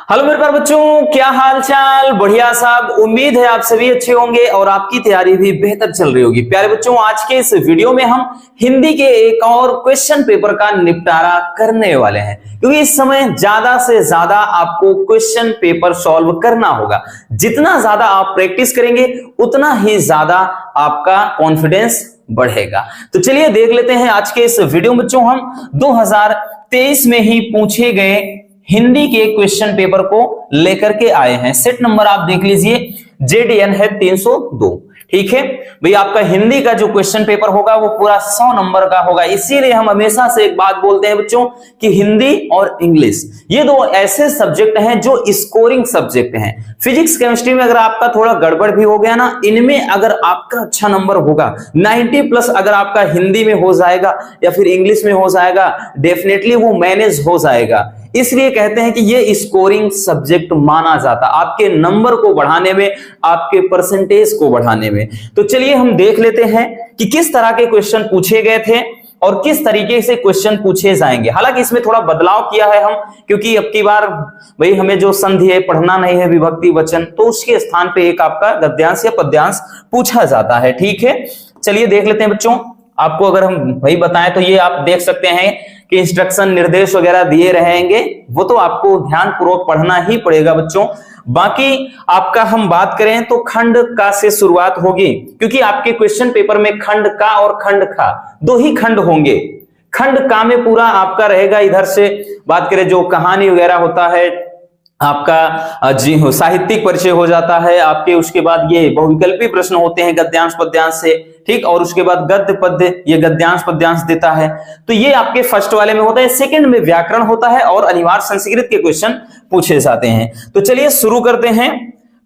Hello मेरे प्यारे बच्चों, क्या हाल चाल। बढ़िया साहब, उम्मीद है आप सभी अच्छे होंगे और आपकी तैयारी भी बेहतर चल रही होगी। प्यारे बच्चों, आज के इस वीडियो में हम हिंदी के एक और क्वेश्चन पेपर का निपटारा करने वाले हैं, क्योंकि इस समय ज्यादा से ज्यादा आपको क्वेश्चन पेपर सॉल्व करना होगा। जितना ज्यादा आप प्रैक्टिस करेंगे उतना ही ज्यादा आपका कॉन्फिडेंस बढ़ेगा। तो चलिए देख लेते हैं आज के इस वीडियो में। बच्चों, हम 2023 में ही पूछे गए हिंदी के क्वेश्चन पेपर को लेकर के आए हैं। सेट नंबर आप देख लीजिए, JDN है 302। ठीक है भाई, आपका हिंदी का जो क्वेश्चन पेपर होगा वो पूरा 100 नंबर का होगा। इसीलिए हम हमेशा से एक बात बोलते हैं बच्चों कि हिंदी और इंग्लिश ये दो ऐसे सब्जेक्ट हैं जो स्कोरिंग सब्जेक्ट हैं। फिजिक्स केमिस्ट्री में अगर आपका थोड़ा गड़बड़ भी हो गया ना, इनमें अगर आपका अच्छा नंबर होगा 90+ अगर आपका हिंदी में हो जाएगा या फिर इंग्लिश में हो जाएगा, डेफिनेटली वो मैनेज हो जाएगा। इसलिए कहते हैं कि ये स्कोरिंग सब्जेक्ट माना जाता, आपके नंबर को बढ़ाने में, आपके परसेंटेज को बढ़ाने में। तो चलिए हम देख लेते हैं कि किस तरह के क्वेश्चन पूछे गए थे और किस तरीके से क्वेश्चन पूछे जाएंगे। हालांकि इसमें थोड़ा बदलाव किया है हम, क्योंकि अब की बार भाई हमें जो संधि है पढ़ना नहीं है, विभक्ति वचन, तो उसके स्थान पे एक आपका गद्यांश या पद्यांश पूछा जाता है। ठीक है, चलिए देख लेते हैं बच्चों। आपको अगर हम भाई बताएं तो ये आप देख सकते हैं कि इंस्ट्रक्शन निर्देश वगैरह दिए रहेंगे, वो तो आपको ध्यान पूर्वक पढ़ना ही पड़ेगा बच्चों। बाकी आपका हम बात करें तो खंड का से शुरुआत होगी, क्योंकि आपके क्वेश्चन पेपर में खंड का और खंड खा दो ही खंड होंगे। खंड का में पूरा आपका रहेगा, इधर से बात करें जो कहानी वगैरह होता है आपका, जी हो, साहित्यिक परिचय हो जाता है आपके। उसके बाद ये बहुविकल्पी प्रश्न होते हैं गद्यांश पद्यांश से, ठीक, और उसके बाद गद्य पद्य ये गद्यांश पद्यांश देता है। तो ये आपके फर्स्ट वाले में होता है। सेकंड में व्याकरण होता है और अनिवार्य संस्कृत के क्वेश्चन पूछे जाते हैं। तो चलिए शुरू करते हैं।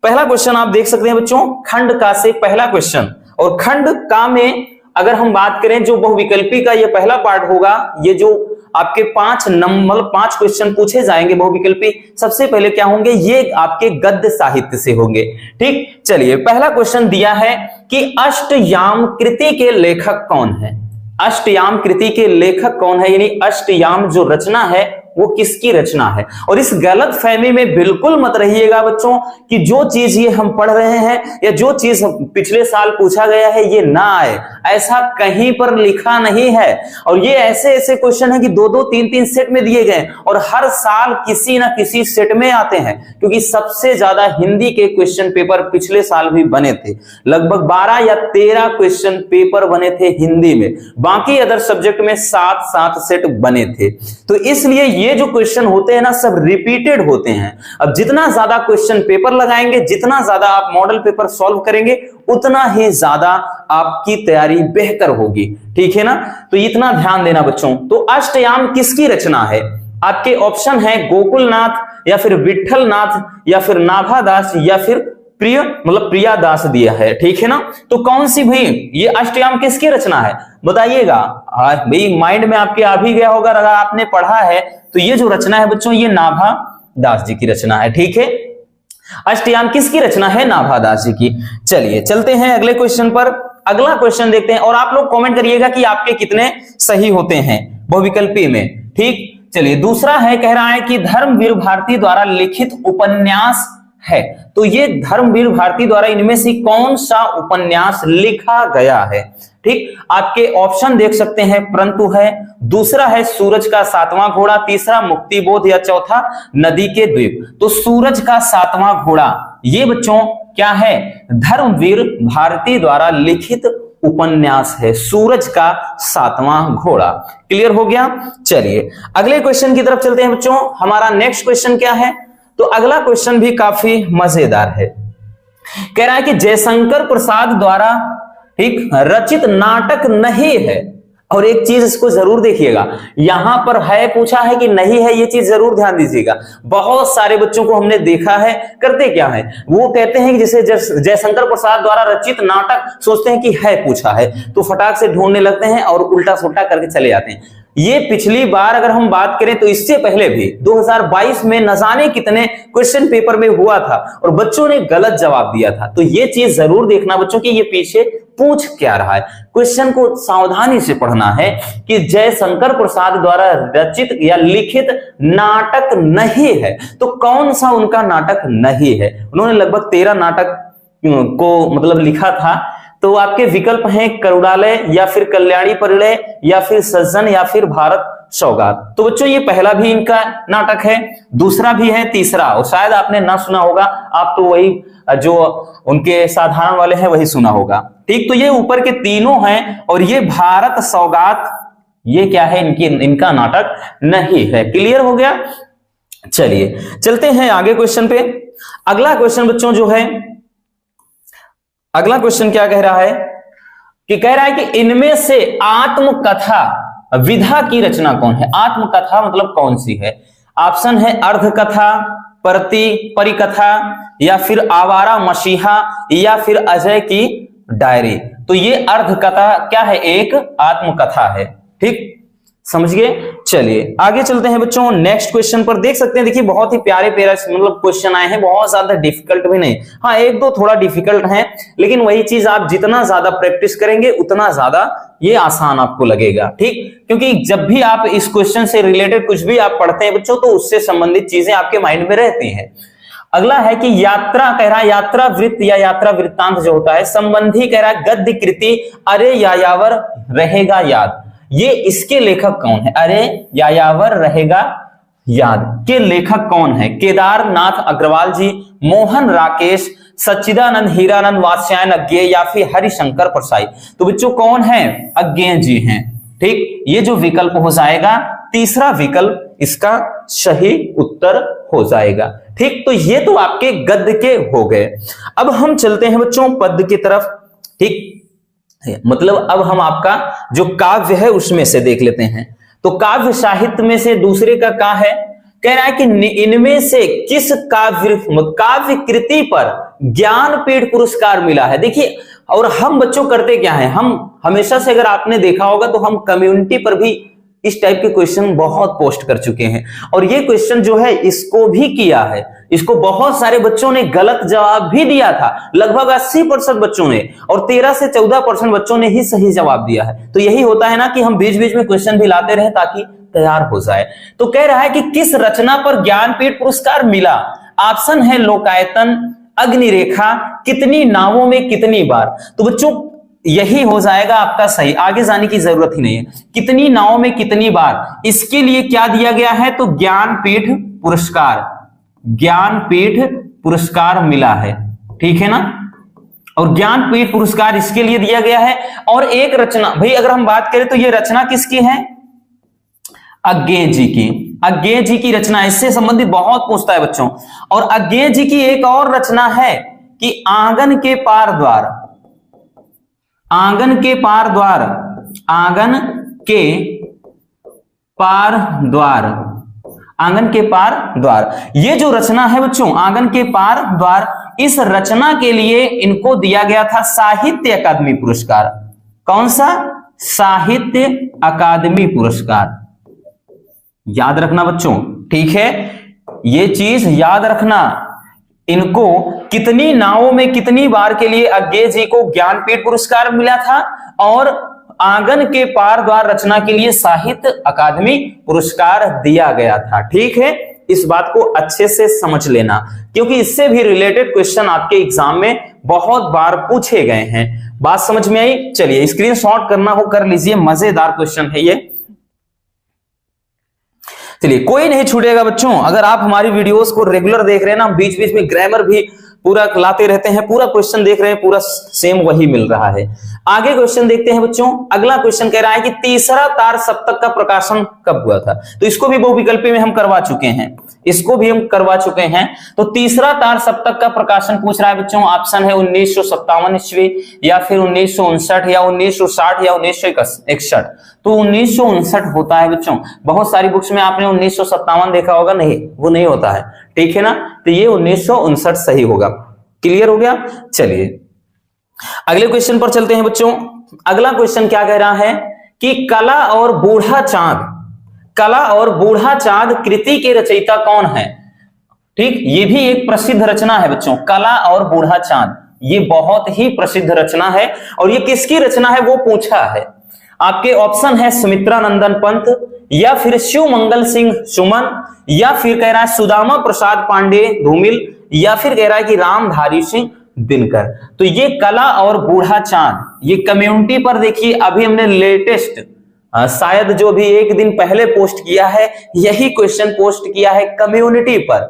पहला क्वेश्चन आप देख सकते हैं बच्चों, खंड का से पहला क्वेश्चन। और खंड का में अगर हम बात करें जो बहुविकल्पी का ये पहला पार्ट होगा, ये जो आपके 5 क्वेश्चन पूछे जाएंगे बहुविकल्पी, सबसे पहले क्या होंगे, ये आपके गद्य साहित्य से होंगे। ठीक, चलिए पहला क्वेश्चन दिया है कि अष्टयाम कृति के लेखक कौन है। अष्टयाम कृति के लेखक कौन है, यानी अष्टयाम जो रचना है वो किसकी रचना है। और इस गलत फहमी में बिल्कुल मत रहिएगा बच्चों कि जो चीज ये हम पढ़ रहे हैं या जो चीज पिछले साल पूछा गया है ये ना आए, ऐसा कहीं पर लिखा नहीं है। और ये ऐसे ऐसे क्वेश्चन है कि 2-2, 3-3 सेट में दिए गए और हर साल किसी ना किसी सेट में आते हैं, क्योंकि सबसे ज्यादा हिंदी के क्वेश्चन पेपर पिछले साल भी बने थे। लगभग 12 या 13 क्वेश्चन पेपर बने थे हिंदी में, बाकी अदर सब्जेक्ट में 7-7 सेट बने थे। तो इसलिए ये जो क्वेश्चन होते हैं ना सब रिपीटेड होते हैं। अब जितना ज्यादा क्वेश्चन पेपर लगाएंगे, जितना ज्यादा आप मॉडल पेपर सॉल्व करेंगे, उतना ही ज्यादा आपकी तैयारी बेहतर होगी। ठीक है ना, तो इतना ध्यान देना बच्चों। तो अष्टयाम किसकी रचना है? आपके ऑप्शन है गोकुलनाथ या फिर विठलनाथ या फिर नाभादास या फिर प्रियादास दिया है। ठीक है ना, तो कौन सी भाई ये अष्टयाम किसकी रचना है बताइएगा। भाई माइंड में आपके आ भी गया होगा, अगर आपने पढ़ा है तो ये जो रचना है बच्चों ये नाभादास जी की रचना है। ठीक है, अष्टयाम किसकी रचना है? नाभादास जी की। चलिए चलते हैं अगले क्वेश्चन पर। अगला क्वेश्चन देखते हैं और आप लोग कमेंट करिएगा कि आपके कितने सही होते हैं बहुविकल्पी में। ठीक, चलिए दूसरा है, कह रहा है कि धर्मवीर भारती द्वारा लिखित उपन्यास है। तो ये धर्मवीर भारती द्वारा इनमें से कौन सा उपन्यास लिखा गया है? ठीक, आपके ऑप्शन देख सकते हैं, परंतु है, दूसरा है सूरज का 7वां घोड़ा, तीसरा मुक्तिबोध या चौथा नदी के द्वीप। तो सूरज का 7वां घोड़ा ये बच्चों क्या है? धर्मवीर भारती द्वारा लिखित उपन्यास है, सूरज का 7वां घोड़ा। क्लियर हो गया? चलिए अगले क्वेश्चन की तरफ चलते हैं बच्चों। हमारा नेक्स्ट क्वेश्चन क्या है? तो अगला क्वेश्चन भी काफी मजेदार है। कह रहा है कि जयशंकर प्रसाद द्वारा ठीक रचित नाटक नहीं है। और एक चीज इसको जरूर देखिएगा, यहां पर है पूछा है कि नहीं है, ये चीज जरूर ध्यान दीजिएगा। बहुत सारे बच्चों को हमने देखा है करते क्या है, वो कहते हैं कि जैसे जयशंकर प्रसाद द्वारा रचित नाटक, सोचते हैं कि है पूछा है तो फटाक से ढूंढने लगते हैं और उल्टा सुल्टा करके चले जाते हैं। ये पिछली बार अगर हम बात करें तो इससे पहले भी 2022 में न जाने कितने क्वेश्चन पेपर में हुआ था और बच्चों ने गलत जवाब दिया था। तो ये चीज जरूर देखना बच्चों कि ये पीछे पूछ क्या रहा है। क्वेश्चन को सावधानी से पढ़ना है कि जयशंकर प्रसाद द्वारा रचित या लिखित नाटक नहीं है, तो कौन सा उनका नाटक नहीं है। उन्होंने लगभग 13 नाटक को मतलब लिखा था। तो आपके विकल्प हैं करुणालय या फिर कल्याणी परिणय या फिर सज्जन या फिर भारत सौगात। तो बच्चों ये पहला भी इनका नाटक है, दूसरा भी है, तीसरा और शायद आपने ना सुना होगा, आप तो वही जो उनके साधारण वाले हैं वही सुना होगा। ठीक, तो ये ऊपर के तीनों हैं और ये भारत सौगात ये क्या है, इनका नाटक नहीं है। क्लियर हो गया। चलिए चलते हैं आगे क्वेश्चन पे। अगला क्वेश्चन बच्चों जो है, अगला क्वेश्चन क्या कह रहा है कि कह रहा है कि इनमें से आत्मकथा विधा की रचना कौन है। आत्मकथा मतलब कौन सी है। ऑप्शन है अर्धकथा, परिकथा या फिर आवारा मसीहा या फिर अजय की डायरी। तो ये अर्धकथा क्या है, एक आत्मकथा है। ठीक, समझ गए। चलिए आगे चलते हैं बच्चों नेक्स्ट क्वेश्चन पर। देख सकते हैं, देखिए बहुत ही प्यारे प्यारे मतलब क्वेश्चन आए हैं, बहुत ज्यादा डिफिकल्ट भी नहीं। हाँ एक दो थोड़ा डिफिकल्ट हैं, लेकिन वही चीज आप जितना ज्यादा प्रैक्टिस करेंगे उतना ज्यादा ये आसान आपको लगेगा। ठीक, क्योंकि जब भी आप इस क्वेश्चन से रिलेटेड कुछ भी आप पढ़ते हैं बच्चों, तो उससे संबंधित चीजें आपके माइंड में रहती हैं। अगला है कि यात्रा कह रहा है, यात्रा वृत्त या यात्रा वृत्तांत जो होता है संबंधी कह रहा है गद्य कृति अरे यायावर रहेगा याद। ये इसके लेखक कौन है। अरे यायावर रहेगा याद के लेखक कौन है। केदारनाथ अग्रवाल जी, मोहन राकेश, सच्चिदानंद हीरानंद वात्स्यायन अज्ञेय या फिर हरिशंकर परसाई। तो बच्चों कौन है, अज्ञेय जी हैं। ठीक, ये जो विकल्प हो जाएगा तीसरा विकल्प इसका सही उत्तर हो जाएगा। ठीक, तो ये तो आपके गद्य के हो गए। अब हम चलते हैं बच्चों पद्य की तरफ। ठीक, मतलब अब हम आपका जो काव्य है उसमें से देख लेते हैं। तो काव्य साहित्य में से दूसरे का क्या है, कह रहा है कि इनमें से किस काव्य कृति पर ज्ञानपीठ पुरस्कार मिला है। देखिए, और हम बच्चों करते क्या है, हम हमेशा से अगर आपने देखा होगा तो हम कम्युनिटी पर भी इस टाइप के क्वेश्चन बहुत पोस्ट कर चुके हैं। और ये क्वेश्चन जो है इसको भी किया है, इसको बहुत सारे बच्चों ने गलत जवाब भी दिया था, लगभग 80% बच्चों ने, और 13 से 14% बच्चों ने ही सही जवाब दिया है। तो यही होता है ना कि हम बीच बीच में क्वेश्चन भी लाते रहे ताकि तैयार हो जाए। तो कह रहा है कि किस रचना पर ज्ञानपीठ पुरस्कार मिला। ऑप्शन है लोकायतन, अग्निरेखा, कितनी नावों में कितनी बार। तो बच्चों यही हो जाएगा आपका सही, आगे जाने की जरूरत ही नहीं है। कितनी नावों में कितनी बार, इसके लिए क्या दिया गया है, तो ज्ञानपीठ पुरस्कार, ज्ञानपीठ पुरस्कार मिला है। ठीक है ना, और ज्ञानपीठ पुरस्कार इसके लिए दिया गया है। और एक रचना, भाई अगर हम बात करें तो ये रचना किसकी है, अज्ञेय जी की। अज्ञेय जी की रचना, इससे संबंधित बहुत पूछता है बच्चों। और अज्ञेय जी की एक और रचना है कि आंगन के पार द्वार, आंगन के पार द्वार, आंगन के पार द्वार, आंगन के पार द्वार। ये जो रचना है बच्चों आंगन के पार द्वार, इस रचना के लिए इनको दिया गया था साहित्य अकादमी पुरस्कार। कौन सा, साहित्य अकादमी पुरस्कार। याद रखना बच्चों, ठीक है, ये चीज याद रखना। इनको कितनी नावों में कितनी बार के लिए अज्ञेय जी को ज्ञानपीठ पुरस्कार मिला था, और आंगन के पार द्वार रचना के लिए साहित्य अकादमी पुरस्कार दिया गया था। ठीक है, इस बात को अच्छे से समझ लेना, क्योंकि इससे भी रिलेटेड क्वेश्चन आपके एग्जाम में बहुत बार पूछे गए हैं। बात समझ में आई। चलिए स्क्रीनशॉट करना हो कर लीजिए, मजेदार क्वेश्चन है ये। चलिए, कोई नहीं छूटेगा बच्चों, अगर आप हमारी वीडियोस को रेगुलर देख रहे हैं ना, बीच बीच में ग्रामर भी पूरा लाते रहते हैं, पूरा क्वेश्चन देख रहे हैं, पूरा सेम वही मिल रहा है। आगे क्वेश्चन देखते हैं बच्चों। अगला क्वेश्चन कह रहा है कि तीसरा तार सप्तक का प्रकाशन कब हुआ था। तो इसको भी बहुविकल्पी में हम करवा चुके हैं, इसको भी हम करवा चुके हैं। तो तीसरा तार सप्तक का प्रकाशन पूछ रहा है बच्चों। ऑप्शन है 1957 ईस्वी या फिर 1959 या 1960 या 1961। तो 1959 होता है बच्चों। बहुत सारी बुक्स में आपने 1957 देखा होगा, नहीं वो नहीं होता है। ठीक है ना, तो ये 1959 सही होगा। क्लियर हो गया। चलिए अगले क्वेश्चन पर चलते हैं बच्चों। अगला क्वेश्चन क्या कह रहा है कि कला और बूढ़ा चांद, कला और बूढ़ा चांद कृति के रचयिता कौन है। ठीक, ये भी एक प्रसिद्ध रचना है बच्चों, कला और बूढ़ा चांद। ये बहुत ही प्रसिद्ध रचना है और ये किसकी रचना है वो पूछा है। आपके ऑप्शन है सुमित्रा नंदन पंत, या फिर शिव मंगल सिंह सुमन, या फिर कह रहा है सुदामा प्रसाद पांडे धूमिल, या फिर कह रहा है कि रामधारी सिंह दिनकर। तो ये कला और बूढ़ा चांद, ये कम्युनिटी पर देखिए अभी हमने लेटेस्ट शायद जो भी एक दिन पहले पोस्ट किया है, यही क्वेश्चन पोस्ट किया है कम्युनिटी पर।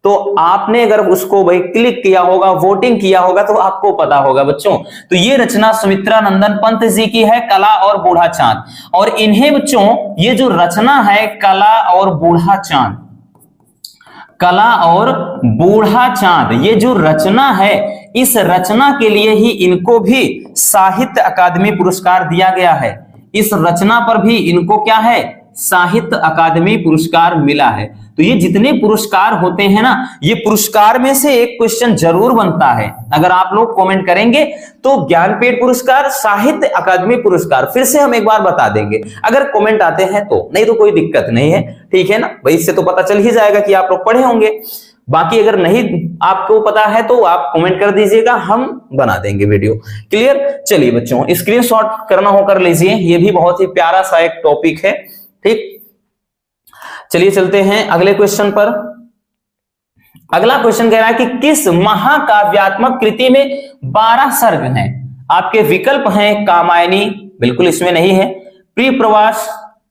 तो आपने अगर उसको भाई क्लिक किया होगा, वोटिंग किया होगा, तो आपको पता होगा बच्चों। तो ये रचना सुमित्रा नंदन पंत जी की है, कला और बूढ़ा चांद। और इन्हें बच्चों ये जो रचना है कला और बूढ़ा चांद, कला और बूढ़ा चांद, ये जो रचना है, इस रचना के लिए ही इनको भी साहित्य अकादमी पुरस्कार दिया गया है। इस रचना पर भी इनको क्या है, साहित्य अकादमी पुरस्कार मिला है। तो ये जितने पुरस्कार होते हैं ना, ये पुरस्कार में से एक क्वेश्चन जरूर बनता है। अगर आप लोग कमेंट करेंगे तो ज्ञानपीठ पुरस्कार, साहित्य अकादमी पुरस्कार, फिर से हम एक बार बता देंगे अगर कमेंट आते हैं तो, नहीं तो कोई दिक्कत नहीं है, ठीक है ना भाई। इससे तो पता चल ही जाएगा कि आप लोग पढ़े होंगे। बाकी अगर नहीं आपको पता है तो आप कमेंट कर दीजिएगा, हम बना देंगे वीडियो। क्लियर? चलिए बच्चों, स्क्रीनशॉट करना हो कर लीजिए, ये भी बहुत ही प्यारा सा एक टॉपिक है, ठीक। चलिए चलते हैं अगले क्वेश्चन पर। अगला क्वेश्चन कह रहा है कि किस महाकाव्यात्मक कृति में 12 सर्ग हैं? आपके विकल्प हैं कामायनी, बिल्कुल इसमें नहीं है, प्रियप्रवास,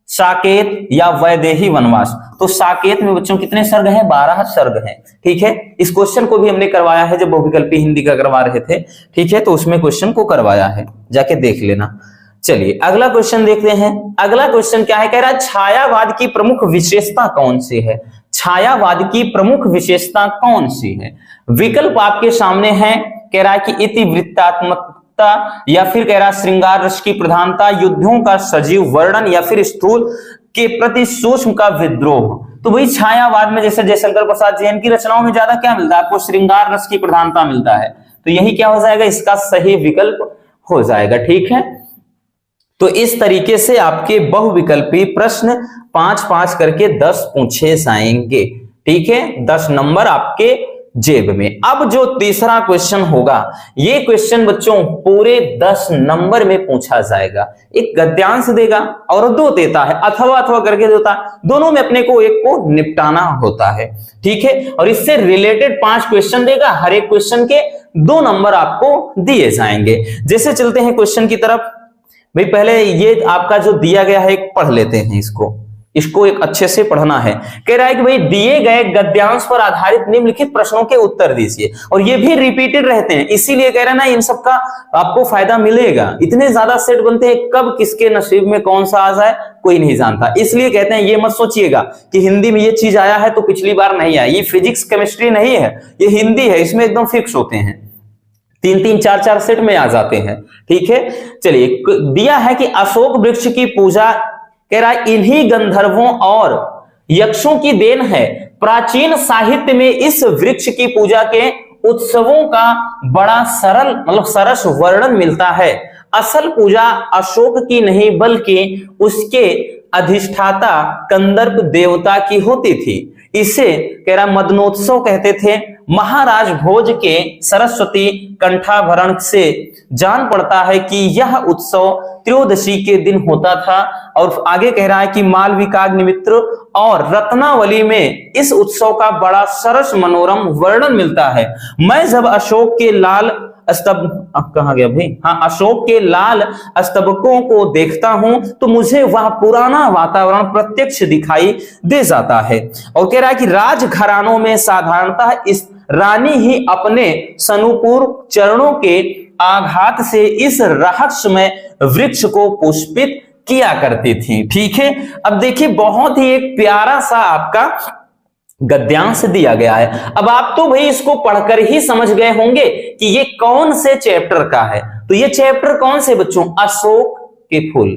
साकेत या वैदेही वनवास। तो साकेत में बच्चों कितने सर्ग हैं? 12 सर्ग हैं, ठीक है। इस क्वेश्चन को भी हमने करवाया है जब बहुविकल्पी हिंदी का करवा रहे थे, ठीक है, तो उसमें क्वेश्चन को करवाया है, जाके देख लेना। चलिए अगला क्वेश्चन देखते हैं। अगला क्वेश्चन क्या है? कह रहा है छायावाद की प्रमुख विशेषता कौन सी है? छायावाद की प्रमुख विशेषता कौन सी है? विकल्प आपके सामने है, कह रहा है कि इतिवृत्तात्मकता, या फिर कह रहा है श्रृंगार रस की प्रधानता, युद्धों का सजीव वर्णन, या फिर स्थूल के प्रति सूक्ष्म का विद्रोह। तो भाई छायावाद में जैसे जयशंकर प्रसाद जैन की रचनाओं में ज्यादा क्या मिलता है आपको? श्रृंगार रस की प्रधानता मिलता है। तो यही क्या हो जाएगा? इसका सही विकल्प हो जाएगा, ठीक है। तो इस तरीके से आपके बहुविकल्पी प्रश्न 5-5 करके 10 पूछे जाएंगे, ठीक है। 10 नंबर आपके जेब में। अब जो तीसरा क्वेश्चन होगा, ये क्वेश्चन बच्चों पूरे 10 नंबर में पूछा जाएगा। एक गद्यांश देगा और 2 देता है, अथवा अथवा करके देता है, दोनों में अपने को एक को निपटाना होता है, ठीक है। और इससे रिलेटेड 5 क्वेश्चन देगा, हर एक क्वेश्चन के 2 नंबर आपको दिए जाएंगे। जैसे चलते हैं क्वेश्चन की तरफ। भाई पहले ये आपका जो दिया गया है पढ़ लेते हैं, इसको एक अच्छे से पढ़ना है। कह रहा है कि भाई दिए गए गद्यांश पर आधारित निम्नलिखित प्रश्नों के उत्तर दीजिए। और ये भी रिपीटेड रहते हैं, इसीलिए कह रहा है ना इन सब का आपको फायदा मिलेगा। इतने ज्यादा सेट बनते हैं, कब किसके नसीब में कौन सा आ जाए कोई नहीं जानता। इसलिए कहते हैं ये मत सोचिएगा कि हिंदी में ये चीज आया है तो पिछली बार नहीं आया। ये फिजिक्स केमिस्ट्री नहीं है, ये हिंदी है, इसमें एकदम फिक्स होते हैं, 3-3, 4-4 सेट में आ जाते हैं, ठीक है। चलिए दिया है कि अशोक वृक्ष की पूजा, कह रहा है इन्हीं गंधर्वों और यक्षों की देन है। प्राचीन साहित्य में इस वृक्ष की पूजा के उत्सवों का बड़ा सरल मतलब सरस वर्णन मिलता है। असल पूजा अशोक की नहीं बल्कि उसके अधिष्ठाता कंदर्प देवता की होती थी। इसे कह रहा मदनोत्सव कहते थे। महाराज भोज के सरस्वती कंठाभरण से जान पड़ता है कि यह उत्सव त्रयोदशी के दिन होता था। और आगे कह रहा है कि मालविकाग्निमित्र और रत्नावली में इस उत्सव का बड़ा सरस मनोरम वर्णन मिलता है। मैं जब अशोक के लाल स्तंभ, कहां गया भाई, हाँ, अशोक के लाल स्तंभों को देखता हूं तो मुझे वह पुराना वातावरण प्रत्यक्ष दिखाई दे जाता है। और कह रहा है कि राजघरानों में साधारणतः इस रानी ही अपने सनुपूर चरणों के आघात से इस रहस्यमय वृक्ष को पुष्पित किया करती थी, ठीक है। अब देखिए बहुत ही एक प्यारा सा आपका गद्यांश दिया गया है। अब आप तो भाई इसको पढ़कर ही समझ गए होंगे कि ये कौन से चैप्टर का है। तो ये चैप्टर कौन से बच्चों? अशोक के फूल,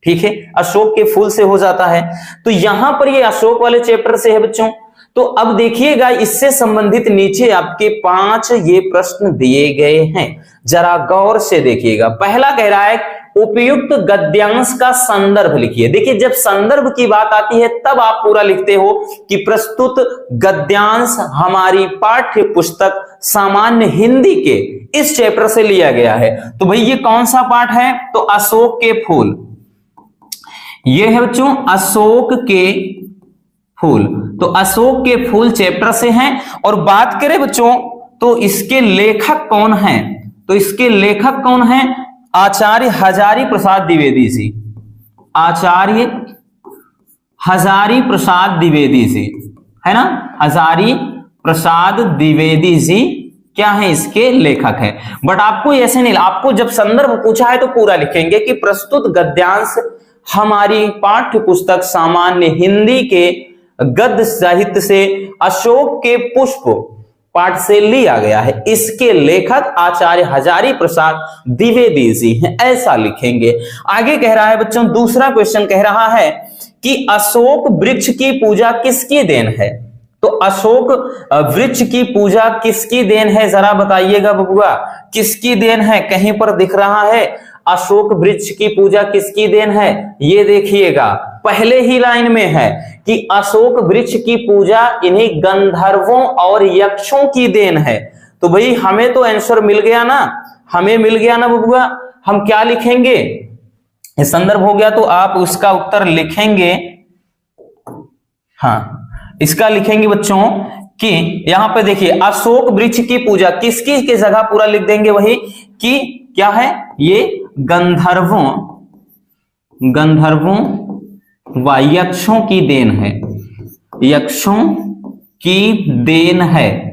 ठीक है, अशोक के फूल से हो जाता है। तो यहां पर ये अशोक वाले चैप्टर से है बच्चों। तो अब देखिएगा इससे संबंधित नीचे आपके 5 ये प्रश्न दिए गए हैं, जरा गौर से देखिएगा। पहला कह रहा है उपयुक्त गद्यांश का संदर्भ लिखिए। देखिए जब संदर्भ की बात आती है तब आप पूरा लिखते हो कि प्रस्तुत गद्यांश हमारी पाठ्य पुस्तक सामान्य हिंदी के इस चैप्टर से लिया गया है। तो भाई ये कौन सा पाठ है? तो अशोक के फूल। ये है बच्चों अशोक के फूल। तो अशोक के फूल चैप्टर से हैं। और बात करें बच्चों तो इसके लेखक कौन हैं? तो इसके लेखक कौन हैं? आचार्य हजारी प्रसाद द्विवेदी जी। आचार्य हजारी प्रसाद द्विवेदी जी है ना, हजारी प्रसाद द्विवेदी जी क्या है? इसके लेखक है। बट आपको ऐसे नहीं, आपको जब संदर्भ पूछा है तो पूरा लिखेंगे कि प्रस्तुत गद्यांश हमारी पाठ्य पुस्तक सामान्य हिंदी के गद्य साहित्य से अशोक के पुष्प पाठ से लिया गया है। इसके लेखक आचार्य हजारी प्रसाद द्विवेदी जी हैं, ऐसा लिखेंगे। आगे कह रहा है बच्चों, दूसरा क्वेश्चन कह रहा है कि अशोक वृक्ष की पूजा किसकी देन है? तो अशोक वृक्ष की पूजा किसकी देन है? जरा बताइएगा बबुआ, किसकी देन है? कहीं पर दिख रहा है अशोक वृक्ष की पूजा किसकी देन है? ये देखिएगा पहले ही लाइन में है कि अशोक वृक्ष की पूजा इन्हीं गंधर्वों और यक्षों की देन है। तो भाई हमें तो आंसर मिल गया ना, हमें मिल गया ना बबुआ। हम क्या लिखेंगे? ये संदर्भ हो गया तो आप उसका उत्तर लिखेंगे। हाँ, इसका लिखेंगे बच्चों कि यहां पे देखिए अशोक वृक्ष की पूजा किसकी के जगह पूरा लिख देंगे वही कि क्या है? ये गंधर्वों व यक्षों की देन है। यक्षों की देन है।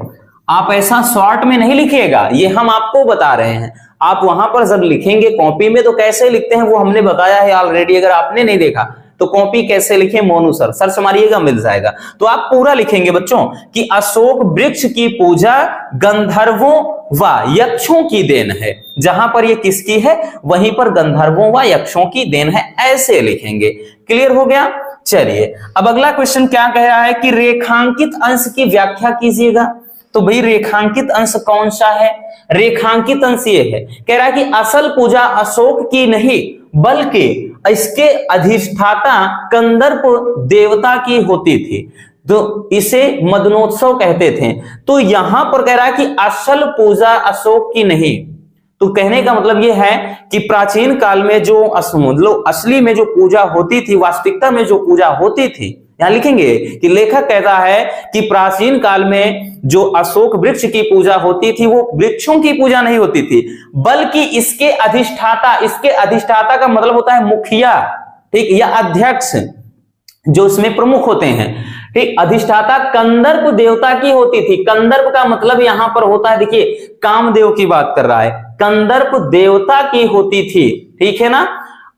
आप ऐसा शॉर्ट में नहीं लिखिएगा, ये हम आपको बता रहे हैं। आप वहां पर जब लिखेंगे कॉपी में तो कैसे लिखते हैं वो हमने बताया है ऑलरेडी। अगर आपने नहीं देखा तो कॉपी कैसे लिखे, मोनू सर सर्च मारिएगा मिल जाएगा। तो आप पूरा लिखेंगे बच्चों कि अशोक वृक्ष की पूजा गंधर्वों व यक्षों की देन है। जहां पर ये किसकी है वहीं पर गंधर्वों व यक्षों की देन है, ऐसे लिखेंगे। क्लियर हो गया? चलिए अब अगला क्वेश्चन क्या कह रहा है कि रेखांकित अंश की व्याख्या कीजिएगा। तो भाई रेखांकित अंश कौन सा है? रेखांकित अंश ये है, कह रहा है कि असल पूजा अशोक की नहीं बल्कि इसके अधिष्ठाता कंदर्प देवता की होती थी, तो इसे मदनोत्सव कहते थे। तो यहां पर कह रहा है कि असल पूजा अशोक की नहीं। तो कहने का मतलब यह है कि प्राचीन काल में जो मतलब असली में जो पूजा होती थी, वास्तविकता में जो पूजा होती थी, यहां लिखेंगे कि लेखक कहता है कि प्राचीन काल में जो अशोक वृक्ष की पूजा होती थी वो वृक्षों की पूजा नहीं होती थी बल्कि इसके अधिष्ठाता, इसके अधिष्ठाता का मतलब होता है मुखिया, ठीक, या अध्यक्ष जो इसमें प्रमुख होते हैं, ठीक। अधिष्ठाता कंदर्प देवता की होती थी। कंदर्प का मतलब यहां पर होता है, देखिए कामदेव की बात कर रहा है, कंदर्प देवता की होती थी, ठीक है ना।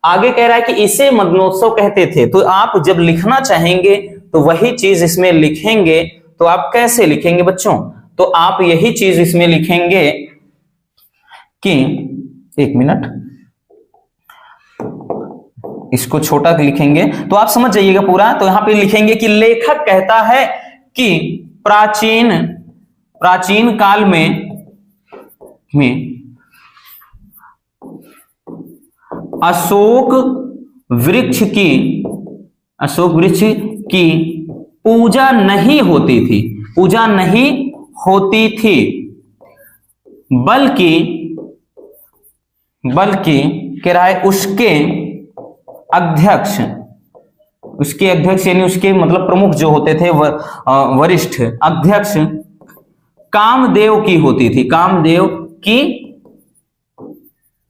आगे कह रहा है कि इसे मदनोत्सव कहते थे। तो आप जब लिखना चाहेंगे तो वही चीज इसमें लिखेंगे। तो आप कैसे लिखेंगे बच्चों? तो आप यही चीज इसमें लिखेंगे कि, एक मिनट, इसको छोटा लिखेंगे तो आप समझ जाइएगा पूरा। तो यहां पे लिखेंगे कि लेखक कहता है कि प्राचीन काल में अशोक वृक्ष की पूजा नहीं होती थी, बल्कि कह रहा है उसके अध्यक्ष यानी उसके मतलब प्रमुख जो होते थे वरिष्ठ अध्यक्ष कामदेव की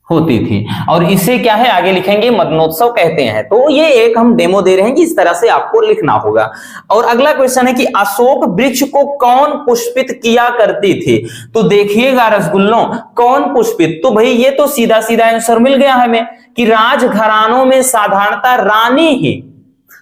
होती थी। और इसे क्या है आगे लिखेंगे मदनोत्सव कहते हैं। तो ये एक हम डेमो दे रहे हैं कि इस तरह से आपको लिखना होगा। और अगला क्वेश्चन है कि अशोक वृक्ष को कौन पुष्पित किया करती थी? तो देखिएगा रसगुल्लों, कौन पुष्पित, तो भाई ये तो सीधा सीधा आंसर मिल गया हमें कि राजघरानों में साधारणतः रानी ही।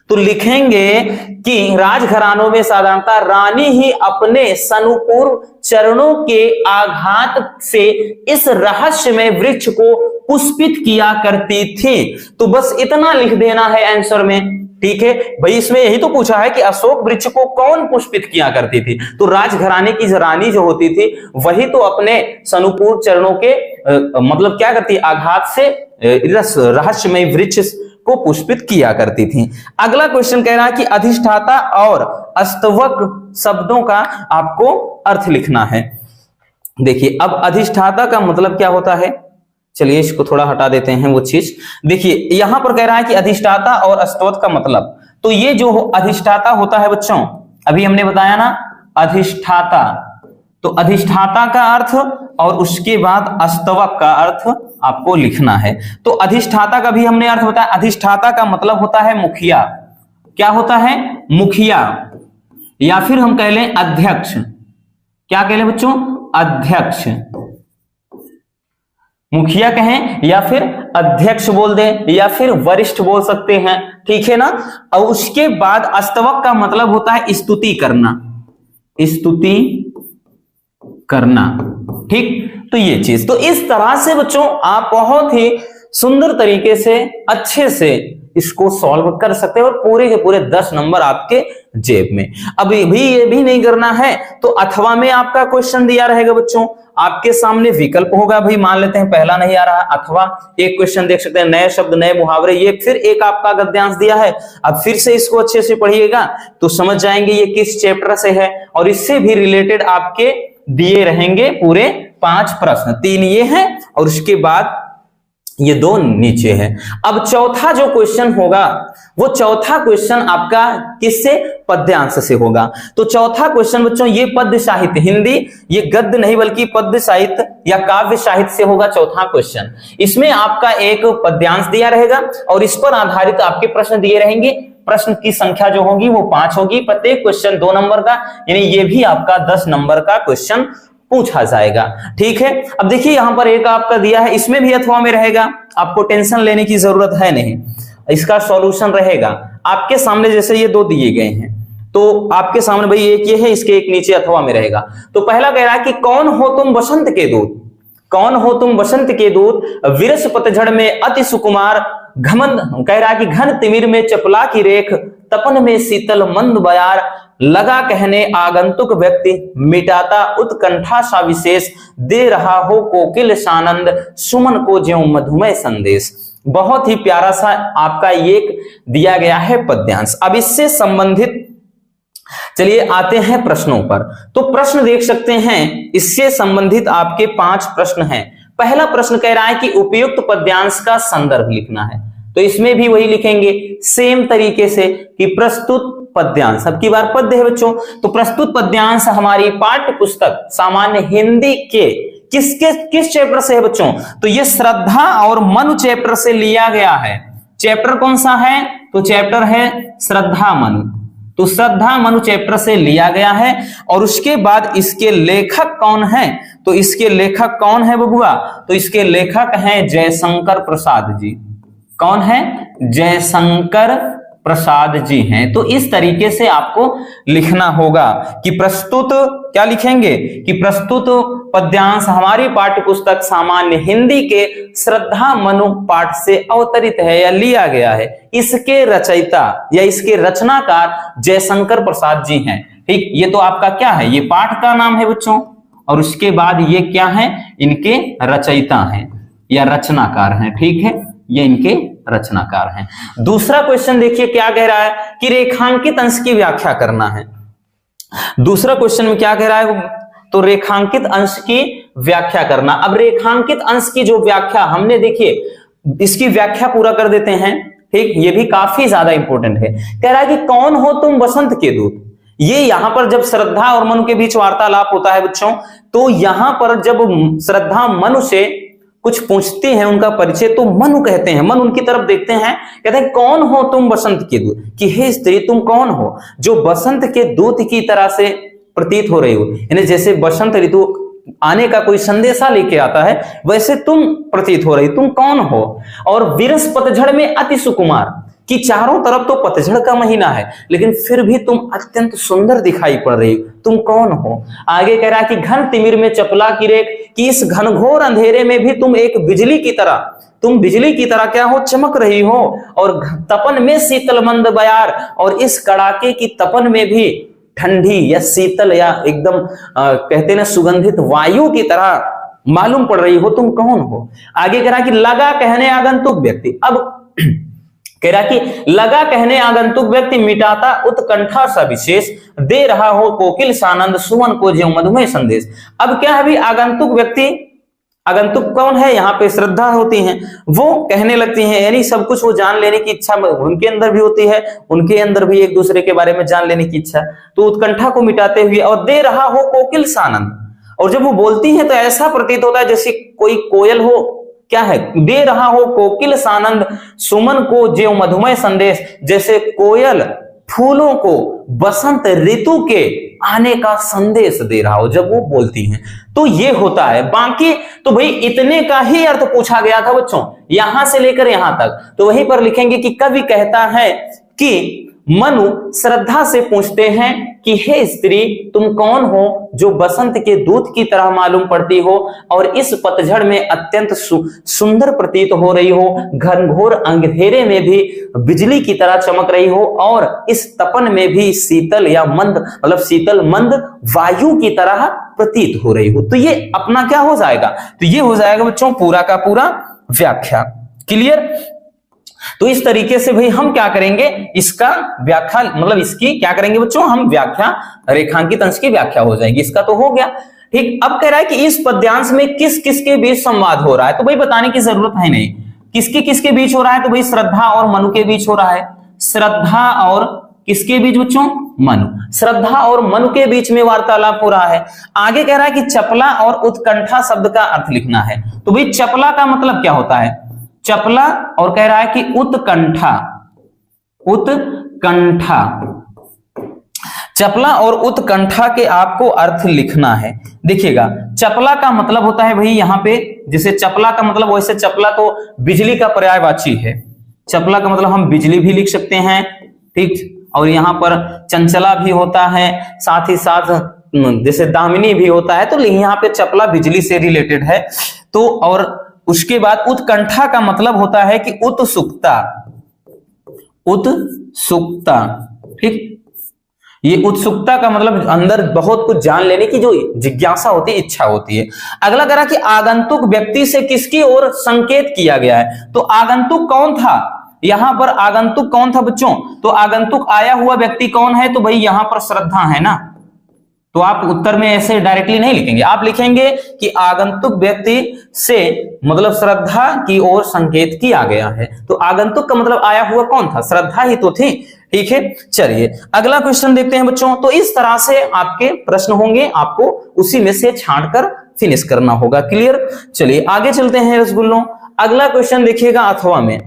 तो लिखेंगे कि राजघरानों में साधारणतः रानी ही अपने सनुपूर्व चरणों के आघात से इस रहस्यमय वृक्ष को पुष्पित किया करती थी। तो बस इतना लिख देना है आंसर में ठीक है भाई, इसमें यही तो पूछा है कि अशोक वृक्ष को कौन पुष्पित किया करती थी, तो राजघराने की रानी जो होती थी वही तो अपने सनुपूर चरणों के मतलब क्या करती, आघात से रहस्यमय वृक्ष को पुष्पित किया करती थी। अगला क्वेश्चन कह रहा है कि अधिष्ठाता और अस्तवक शब्दों का आपको अर्थ लिखना है। देखिए अब अधिष्ठाता का मतलब क्या होता है, चलिए इसको थोड़ा हटा देते हैं वो चीज। देखिए यहां पर कह रहा है कि अधिष्ठाता और अस्तवक का मतलब, तो ये जो अधिष्ठाता होता है बच्चों, अभी हमने बताया ना अधिष्ठाता, तो अधिष्ठाता का अर्थ और उसके बाद अस्तवक का अर्थ आपको लिखना है। तो अधिष्ठाता का भी हमने अर्थ बताया, अधिष्ठाता का मतलब होता है मुखिया। क्या होता है, मुखिया, या फिर हम कह लें अध्यक्ष। क्या कह लें बच्चों, अध्यक्ष, मुखिया कहें या फिर अध्यक्ष बोल दें या फिर वरिष्ठ बोल सकते हैं, ठीक है ना। और उसके बाद अस्तवक का मतलब होता है स्तुति करना, स्तुति करना, ठीक। तो ये चीज, तो इस तरह से बच्चों आप बहुत ही सुंदर तरीके से अच्छे से इसको सॉल्व कर सकते हैं और पूरे के पूरे 10 नंबर आपके जेब में। अभी भी ये भी नहीं करना है तो अथवा में आपका क्वेश्चन दिया रहेगा बच्चों, आपके सामने विकल्प होगा। भाई मान लेते हैं पहला नहीं आ रहा, अथवा एक क्वेश्चन देख सकते हैं, नए शब्द नए मुहावरे, ये फिर एक आपका गद्यांश दिया है। अब फिर से इसको अच्छे से पढ़िएगा तो समझ जाएंगे ये किस चैप्टर से है, और इससे भी रिलेटेड आपके दिए रहेंगे पूरे 5 प्रश्न, 3 ये हैं और उसके बाद ये 2 नीचे है। अब चौथा जो क्वेश्चन होगा वो चौथा क्वेश्चन आपका किससे, पद्यांश से होगा। तो चौथा क्वेश्चन बच्चों ये पद्य साहित्य, हिंदी ये गद्य नहीं बल्कि पद्य साहित्य या काव्य साहित्य से होगा चौथा क्वेश्चन। इसमें आपका एक पद्यांश दिया रहेगा और इस पर आधारित आपके प्रश्न दिए रहेंगे। प्रश्न की संख्या जो होगी वो 5 होगी, प्रत्येक क्वेश्चन 2 नंबर का, यानी ये भी आपका 10 नंबर का क्वेश्चन पूछा जाएगा, ठीक है। अब देखिए यहां पर एक आपका दिया है, इसमें भी अथवा में रहेगा, आपको टेंशन लेने की जरूरत है नहीं, इसका सॉल्यूशन रहेगा आपके सामने। जैसे ये 2 दिए गए हैं तो आपके सामने भाई एक ये है, इसके एक नीचे अथवा में रहेगा। तो पहला कह रहा है कि कौन हो तुम बसंत के दूत, कौन हो तुम बसंत के दूत, विरस पतझड़ में अति सुकुमार, घमंड कह रहा है कि घन तिमिर में चपला की रेख, तपन में शीतल मंद बयार, लगा कहने आगंतुक व्यक्ति, मिटाता उत्कंठा सा विशेष, दे रहा हो कोकिल सानंद, सुमन को ज्यों मधुमय संदेश। बहुत ही प्यारा सा आपका एक दिया गया है पद्यांश। अब इससे संबंधित चलिए आते हैं प्रश्नों पर। तो प्रश्न देख सकते हैं, इससे संबंधित आपके 5 प्रश्न हैं। पहला प्रश्न कह रहा है कि उपयुक्त पद्यांश का संदर्भ लिखना है, तो इसमें भी वही लिखेंगे सेम तरीके से कि प्रस्तुत पद्यांश, अब की बार पद्य है बच्चों, तो प्रस्तुत पद्यांश हमारी पाठ्य पुस्तक सामान्य हिंदी के किस चैप्टर से है बच्चों, तो ये श्रद्धा और मनु चैप्टर से लिया गया है। चैप्टर कौन सा है, तो चैप्टर है श्रद्धा मनु, तो श्रद्धा मनु चैप्टर से लिया गया है। और उसके बाद इसके लेखक कौन है, तो इसके लेखक कौन है बबुआ, तो इसके लेखक हैं जयशंकर प्रसाद जी। कौन है, जयशंकर प्रसाद जी हैं। तो इस तरीके से आपको लिखना होगा कि प्रस्तुत, क्या लिखेंगे कि प्रस्तुत पद्यांश हमारी पाठ्य पुस्तक सामान्य हिंदी के श्रद्धा मनु पाठ से अवतरित है या लिया गया है। इसके रचयिता या इसके रचनाकार जयशंकर प्रसाद जी हैं, ठीक। ये तो आपका क्या है, ये पाठ का नाम है बच्चों, और उसके बाद ये क्या है, इनके रचयिता हैं या रचनाकार हैं, ठीक है, ये इनके रचनाकार हैं। दूसरा क्वेश्चन देखिए क्या कह रहा है कि रेखांकित अंश की व्याख्या करना है। दूसरा क्वेश्चन में क्या कह रहा है, तो रेखांकित अंश की व्याख्या करना। अब रेखांकित अंश की जो व्याख्या हमने, देखिए इसकी व्याख्या पूरा कर देते हैं, ठीक, ये भी काफी ज्यादा इंपॉर्टेंट है। कह रहा है कि कौन हो तुम बसंत के दूत। ये यहां पर जब श्रद्धा और मनु के बीच वार्तालाप होता है बच्चों, तो यहां पर जब श्रद्धा मनु से कुछ पूछते हैं उनका परिचय, तो मनु कहते हैं, मन उनकी तरफ देखते हैं, कहते हैं कौन हो तुम बसंत के दूत, कि हे स्त्री तुम कौन हो जो बसंत के दूत की तरह से प्रतीत हो रही हो, यानी जैसे बसंत ऋतु आने का कोई संदेशा लेके आता है वैसे तुम प्रतीत हो रही, तुम कौन हो। और विरस पतझड़ में अति सुकुमार, कि चारों तरफ तो पतझड़ का महीना है, लेकिन फिर भी तुम अत्यंत सुंदर दिखाई पड़ रही हो। तुम कौन हो? आगे कह रहा है कि घन तिमिर में चपला की रेख, कि इस घनघोर अंधेरे में भी तुम एक बिजली की तरह, तुम बिजली की तरह क्या हो? चमक रही हो। और तपन में शीतल मंद बयार, और इस कड़ाके की तपन में भी ठंडी या शीतल या एकदम कहते ना सुगंधित वायु की तरह मालूम पड़ रही हो। तुम कौन हो? आगे कह रहा कि लगा कहने आगंतुक व्यक्ति, अब कह रहा कि लगा कहने आगंतुक व्यक्ति मिटाता उत्कंठा सविशेष, दे रहा हो कोकिल सानंद सुमन को ज्यों मधुमेह संदेश। अब क्या है भी आगंतुक व्यक्ति, आगंतुक कौन है? यहाँ पे श्रद्धा होती है, वो कहने लगती हैं, यानी सब कुछ वो जान लेने की इच्छा उनके अंदर भी होती है, उनके अंदर भी एक दूसरे के बारे में जान लेने की इच्छा। तो उत्कंठा को मिटाते हुए, और दे रहा हो कोकिल सानंद, और जब वो बोलती है तो ऐसा प्रतीत होता है जैसे कोई कोयल हो। क्या है? दे रहा हो कोकिल सानंद सुमन को ज्यों मधुमेह संदेश, जैसे कोयल फूलों को बसंत ऋतु के आने का संदेश दे रहा हो जब वो बोलती हैं। तो ये होता है। बाकी तो भाई इतने का ही अर्थ पूछा गया था बच्चों, यहां से लेकर यहां तक। तो वहीं पर लिखेंगे कि कवि कहता है कि मनु श्रद्धा से पूछते हैं कि हे स्त्री, तुम कौन हो जो बसंत के दूत की तरह मालूम पड़ती हो और इस पतझड़ में अत्यंत सुंदर प्रतीत हो रही हो, घनघोर अंधेरे में भी बिजली की तरह चमक रही हो, और इस तपन में भी शीतल या मंद, मतलब शीतल मंद वायु की तरह प्रतीत हो रही हो। तो ये अपना क्या हो जाएगा? तो ये हो जाएगा बच्चों पूरा का पूरा व्याख्या। क्लियर? तो इस तरीके से भाई हम क्या करेंगे, इसका व्याख्या, मतलब इसकी क्या करेंगे बच्चों, हम व्याख्या, रेखांकित अंश की व्याख्या हो जाएगी। इसका तो हो गया। ठीक, अब कह रहा है कि इस पद्यांश में किस किस के बीच संवाद हो रहा है। तो भाई बताने की जरूरत है नहीं, किसके बीच हो रहा है। तो भाई श्रद्धा और मनु के बीच हो रहा है। श्रद्धा और किसके बीच बच्चों? मनु। श्रद्धा और मनु के बीच में वार्तालाप हो रहा है। आगे कह रहा है कि चपला और उत्कंठा शब्द का अर्थ लिखना है। तो भाई चपला का मतलब क्या होता है? चपला, और कह रहा है कि उत्कंठा, उत्कंठा, चपला और उत्कंठा के आपको अर्थ लिखना है। देखिएगा, चपला का मतलब होता है भाई यहां पे, जैसे चपला का मतलब, वैसे चपला तो बिजली का पर्यायवाची है। चपला का मतलब हम बिजली भी लिख सकते हैं, ठीक, और यहां पर चंचला भी होता है, साथ ही साथ जैसे दामिनी भी होता है। तो यहाँ पे चपला बिजली से रिलेटेड है। तो और उसके बाद उत्कंठा का मतलब होता है कि उत्सुकता, उत्सुकता, ठीक। ये उत्सुकता का मतलब अंदर बहुत कुछ जान लेने की जो जिज्ञासा होती है, इच्छा होती है। अगला करा कि आगंतुक व्यक्ति से किसकी ओर संकेत किया गया है। तो आगंतुक कौन था यहां पर? आगंतुक कौन था बच्चों? तो आगंतुक आया हुआ व्यक्ति कौन है? तो भाई यहां पर श्रद्धा है ना। तो आप उत्तर में ऐसे डायरेक्टली नहीं लिखेंगे, आप लिखेंगे कि आगंतुक व्यक्ति से मतलब श्रद्धा की ओर संकेत किया गया है। तो आगंतुक का मतलब आया हुआ कौन था? श्रद्धा ही तो थी। ठीक है, चलिए अगला क्वेश्चन देखते हैं बच्चों। तो इस तरह से आपके प्रश्न होंगे, आपको उसी में से छांटकर फिनिश करना होगा। क्लियर? चलिए आगे चलते हैं रसगुल्लों। अगला क्वेश्चन देखिएगा अथवा में।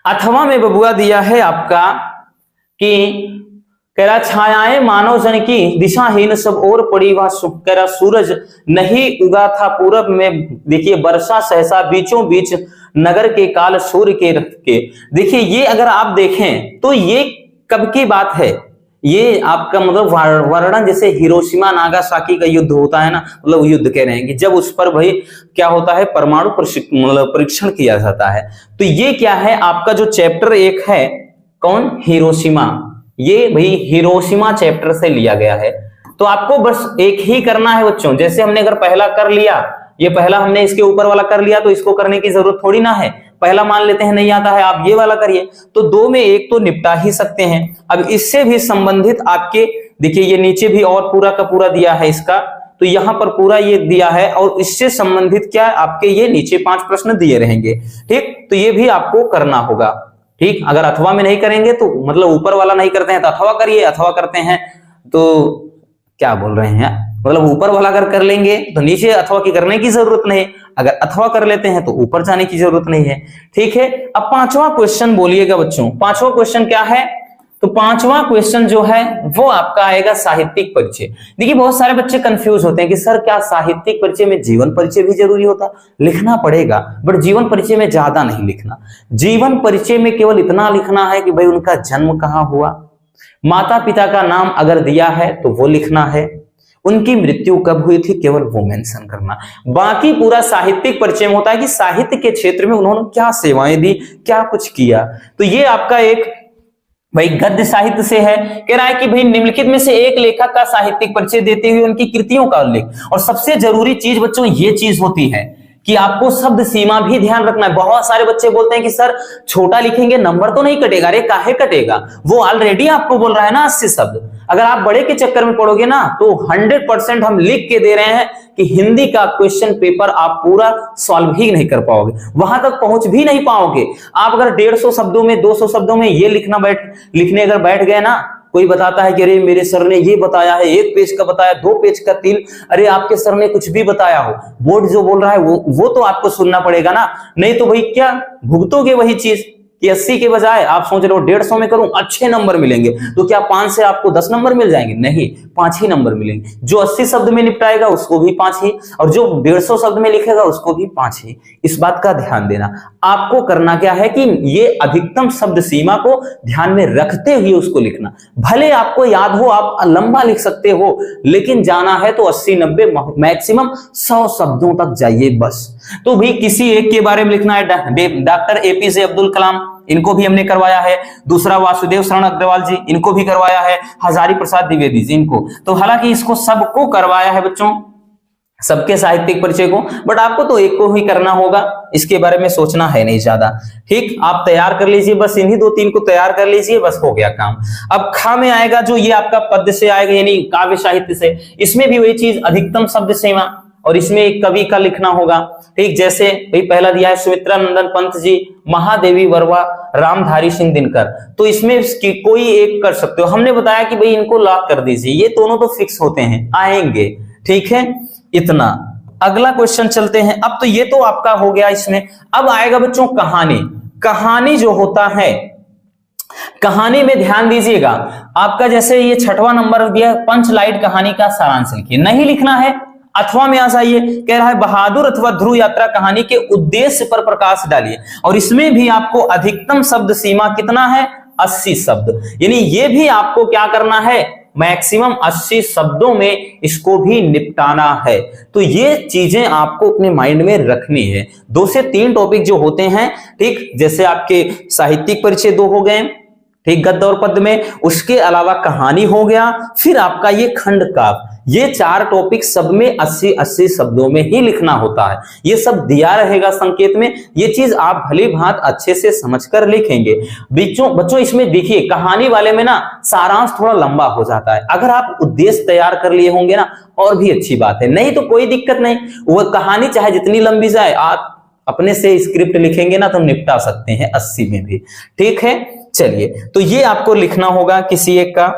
अथवा में बबुआ दिया है आपका कि कह रहा छायाएं मानव जन की दिशाहीन सब और पड़ी वह कह रहा सूरज नहीं उगा था पूरब में। देखिए वर्षा सहसा बीचों बीच नगर के काल सूर्य के रथ के। देखिए ये अगर आप देखें तो ये कब की बात है? ये आपका मतलब वर्णन जैसे हिरोशिमा नागासाकी का युद्ध होता है ना, मतलब युद्ध कह रहे हैं कि जब उस पर भाई क्या होता है, परमाणु मतलब परीक्षण किया जाता है। तो ये क्या है आपका जो चैप्टर 1 है, कौन? हिरोशिमा। ये भाई हिरोशिमा चैप्टर से लिया गया है। तो आपको बस एक ही करना है बच्चों। जैसे हमने अगर पहला कर लिया, ये पहला हमने इसके ऊपर वाला कर लिया, तो इसको करने की जरूरत थोड़ी ना है। पहला मान लेते हैं नहीं आता है, आप ये वाला करिए, तो 2 में 1 तो निपटा ही सकते हैं। अब इससे भी संबंधित आपके देखिए ये नीचे भी और पूरा का पूरा दिया है इसका, तो यहां पर पूरा ये दिया है, और इससे संबंधित क्या आपके ये नीचे 5 प्रश्न दिए रहेंगे। ठीक, तो ये भी आपको करना होगा। ठीक, अगर अथवा में नहीं करेंगे तो मतलब ऊपर वाला नहीं करते हैं तो अथवा करिए, अथवा करते हैं तो क्या बोल रहे हैं, मतलब ऊपर वाला अगर कर लेंगे तो नीचे अथवा की करने की जरूरत नहीं, अगर अथवा कर लेते हैं तो ऊपर जाने की जरूरत नहीं है। ठीक है, अब 5वां क्वेश्चन बोलिएगा बच्चों। 5वां क्वेश्चन क्या है? तो पांचवा क्वेश्चन जो है वो आपका आएगा साहित्यिक परिचय। देखिए बहुत सारे बच्चे कंफ्यूज होते हैं कि सर क्या साहित्यिक परिचय में जीवन परिचय भी जरूरी होता? लिखना पड़ेगा, बट जीवन परिचय में ज्यादा नहीं लिखना। जीवन परिचय में केवल इतना लिखना है कि भाई उनका जन्म कहाँ हुआ, माता पिता का नाम अगर दिया है तो वो लिखना है, उनकी मृत्यु कब हुई थी केवल वो मेंशन करना। बाकी पूरा साहित्यिक परिचय में होता है कि साहित्य के क्षेत्र में उन्होंने क्या सेवाएं दी, क्या कुछ किया। तो ये आपका एक भाई गद्य साहित्य से है, कह रहा है कि भाई निम्नलिखित में से एक लेखक का साहित्यिक परिचय देते हुए उनकी कृतियों का उल्लेख। और सबसे जरूरी चीज बच्चों ये चीज होती है कि आपको शब्द सीमा भी ध्यान रखना है। बहुत सारे बच्चे बोलते हैं कि सर छोटा लिखेंगे नंबर तो नहीं कटेगा। अरे काहे कटेगा, वो ऑलरेडी आपको बोल रहा है ना 80 शब्द। अगर आप बड़े के चक्कर में पड़ोगे ना तो 100% हम लिख के दे रहे हैं कि हिंदी का क्वेश्चन पेपर आप पूरा सॉल्व ही नहीं कर पाओगे, वहां तक पहुंच भी नहीं पाओगे। आप अगर 150 शब्दों में 200 शब्दों में ये लिखने अगर बैठ गए ना, कोई बताता है कि अरे मेरे सर ने ये बताया है, 1 पेज का बताया, 2 पेज का 3, अरे आपके सर ने कुछ भी बताया हो, बोर्ड जो बोल रहा है वो तो आपको सुनना पड़ेगा ना। नहीं तो भाई क्या भुगतोगे वही चीज कि 80 के बजाय आप सोच रहे हो 150 में करूं, अच्छे नंबर मिलेंगे। तो क्या 5 से आपको 10 नंबर मिल जाएंगे? नहीं, 5 ही नंबर मिलेंगे। जो 80 शब्द में निपटाएगा उसको भी 5 ही, और जो 150 शब्द में लिखेगा उसको भी 5 ही। इस बात का ध्यान देना। आपको करना क्या है कि ये अधिकतम शब्द सीमा को ध्यान में रखते हुए उसको लिखना। भले आपको याद हो, आप लंबा लिख सकते हो, लेकिन जाना है तो 80-90 मैक्सिमम 100 शब्दों तक जाइए बस। तो भी किसी एक के बारे में लिखना है। डॉक्टर एपीजे अब्दुल कलाम, इनको भी हमने करवाया है। दूसरा वासुदेव शरण अग्रवाल जी, इनको भी करवाया है। हजारी प्रसाद द्विवेदी जी, इनको तो हालांकि इसको सबको करवाया है बच्चों, सबके साहित्यिक परिचय को, बट आपको तो एक को ही करना होगा, इसके बारे में सोचना है नहीं ज्यादा। ठीक, आप तैयार कर लीजिए, बस इन्हीं 2-3 को तैयार कर लीजिए, बस हो गया काम। अब खा में आएगा जो ये आपका पद्य से आएगा, यानी काव्य साहित्य से। इसमें भी वही चीज, अधिकतम शब्द सीमा, और इसमें एक कवि का लिखना होगा। ठीक, जैसे भाई पहला दिया है सुमित्रा नंदन पंत जी, महादेवी वर्मा, रामधारी सिंह दिनकर। तो इसमें कोई एक कर सकते हो। हमने बताया कि भाई इनको लॉक कर दीजिए, ये दोनों तो फिक्स होते हैं, आएंगे। ठीक है, इतना। अगला क्वेश्चन चलते हैं। अब तो ये तो आपका हो गया इसमें। अब आएगा बच्चों कहानी। कहानी जो होता है, कहानी में ध्यान दीजिएगा। आपका जैसे ये 6वां नंबर दिया, पंच लाइट कहानी का सारांश लिखिए। नहीं लिखना है, अथवा में आ जाइए। कह रहा है बहादुर अथवा ध्रुव यात्रा कहानी के उद्देश्य पर प्रकाश डालिए। और इसमें भी आपको अधिकतम शब्द सीमा कितना है? 80 शब्द। यानी ये भी आपको क्या करना है? मैक्सिमम 80 शब्दों में इसको भी निपटाना है। तो ये चीजें आपको अपने माइंड में रखनी है। 2 से 3 टॉपिक जो होते हैं, ठीक, जैसे आपके साहित्यिक परिचय 2 हो गए, ठीक, गद्य और पद्य में, उसके अलावा कहानी हो गया, फिर आपका ये खंड काव्य। ये 4 टॉपिक सब में 80-80 शब्दों में ही लिखना होता है। ये सब दिया रहेगा संकेत में, ये चीज आप भली भांति अच्छे से समझकर लिखेंगे। बच्चों इसमें देखिए कहानी वाले में ना सारांश थोड़ा लंबा हो जाता है। अगर आप उद्देश्य तैयार कर लिए होंगे ना और भी अच्छी बात है, नहीं तो कोई दिक्कत नहीं। वो कहानी चाहे जितनी लंबी जाए, आप अपने से स्क्रिप्ट लिखेंगे ना तो निपटा सकते हैं 80 में भी। ठीक है, चलिए, तो ये आपको लिखना होगा किसी एक का।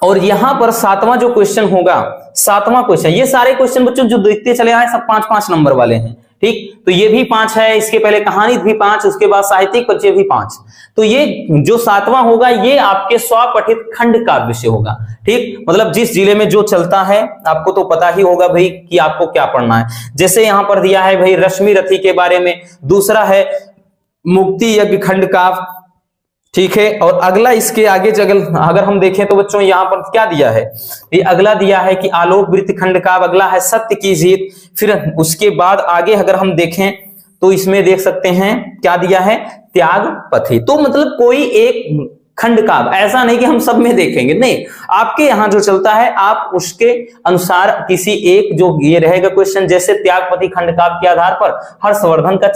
और यहां पर 7वां जो क्वेश्चन होगा, 7वां क्वेश्चन, ये सारे क्वेश्चन बच्चों जो देखते चले आए सब 5-5 नंबर वाले हैं। ठीक, तो ये भी 5 है, इसके पहले कहानी भी 5, उसके बाद साहित्यिक परिचय भी 5। तो ये जो 7वां होगा ये आपके स्वपठित खंड काव्य से होगा। ठीक, मतलब जिस जिले में जो चलता है आपको तो पता ही होगा भाई कि आपको क्या पढ़ना है। जैसे यहां पर दिया है भाई रश्मि रथी के बारे में, दूसरा है मुक्ति यज्ञ खंड काव्य। ठीक है, और अगला इसके आगे अगर हम देखें तो बच्चों यहाँ पर क्या दिया है, ये अगला दिया है कि आलोक वृत्ति खंड काव्य, अगला है सत्य की जीत। फिर उसके बाद आगे अगर हम देखें तो इसमें देख सकते हैं क्या दिया है, त्याग पथी। तो मतलब कोई एक खंड काव्य, ऐसा नहीं कि हम सब में देखेंगे, नहीं, आपके यहाँ जो चलता है आप उसके अनुसार किसी एक जो ये रहेगा क्वेश्चन, जैसे त्यागपति खंड काव्य के आधार पर हर्षवर्धन का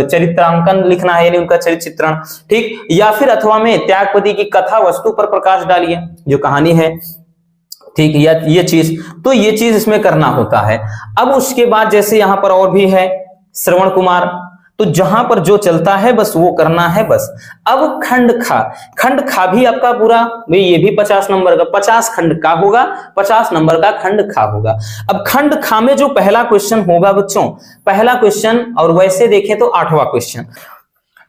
चरित्रांकन लिखना है, यानी उनका चरित्र चित्रण। ठीक, या फिर अथवा में त्यागपति की कथा वस्तु पर प्रकाश डालिए, जो कहानी है। ठीक, या ये चीज, तो ये चीज इसमें करना होता है। अब उसके बाद जैसे यहां पर और भी है श्रवण कुमार, तो जहां पर जो चलता है बस वो करना है बस। अब खंड खा भी आपका पूरा, ये भी 50 नंबर का, 50 खंड का होगा, 50 नंबर का खंड खा होगा। अब खंड खा में जो पहला क्वेश्चन होगा बच्चों, पहला क्वेश्चन, और वैसे देखें तो 8वां क्वेश्चन,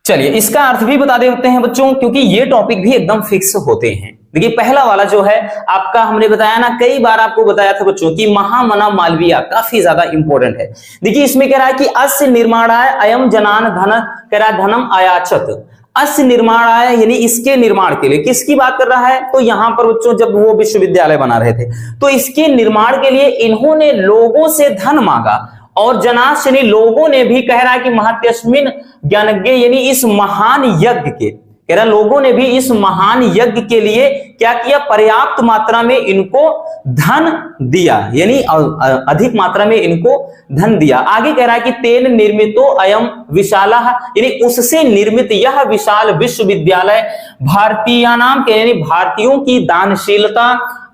चलिए इसका अर्थ भी बता देते हैं बच्चों, क्योंकि ये टॉपिक भी एकदम फिक्स होते हैं। देखिए पहला वाला जो है आपका, हमने बताया ना, कई बार आपको बताया था बच्चों कि महामना मालवीय काफी ज्यादा इंपॉर्टेंट है। देखिए इसमें कह रहा है कि अस्य निर्माणाय अयम जनान धन, कह रहा है धनम आयाचत। अस्य निर्माणाय यानी इसके निर्माण के लिए, किसकी बात कर रहा है? तो यहां पर बच्चों जब वो विश्वविद्यालय बना रहे थे तो इसके निर्माण के लिए इन्होंने लोगों से धन मांगा, और जनास यानी लोगों ने भी, कह रहा है कि महत्यस्मिन ज्ञानज्ञ यानी इस महान यज्ञ के, कह रहा लोगों ने भी इस महान यज्ञ के लिए क्या किया? पर्याप्त मात्रा में इनको धन दिया, यानी अधिक मात्रा में इनको धन दिया। आगे कह रहा है कि तेन निर्मितो अयम विशाला, यानी उससे निर्मित यह विशाल विश्वविद्यालय भारतीयानाम के, यानी भारतीयों की दानशीलता,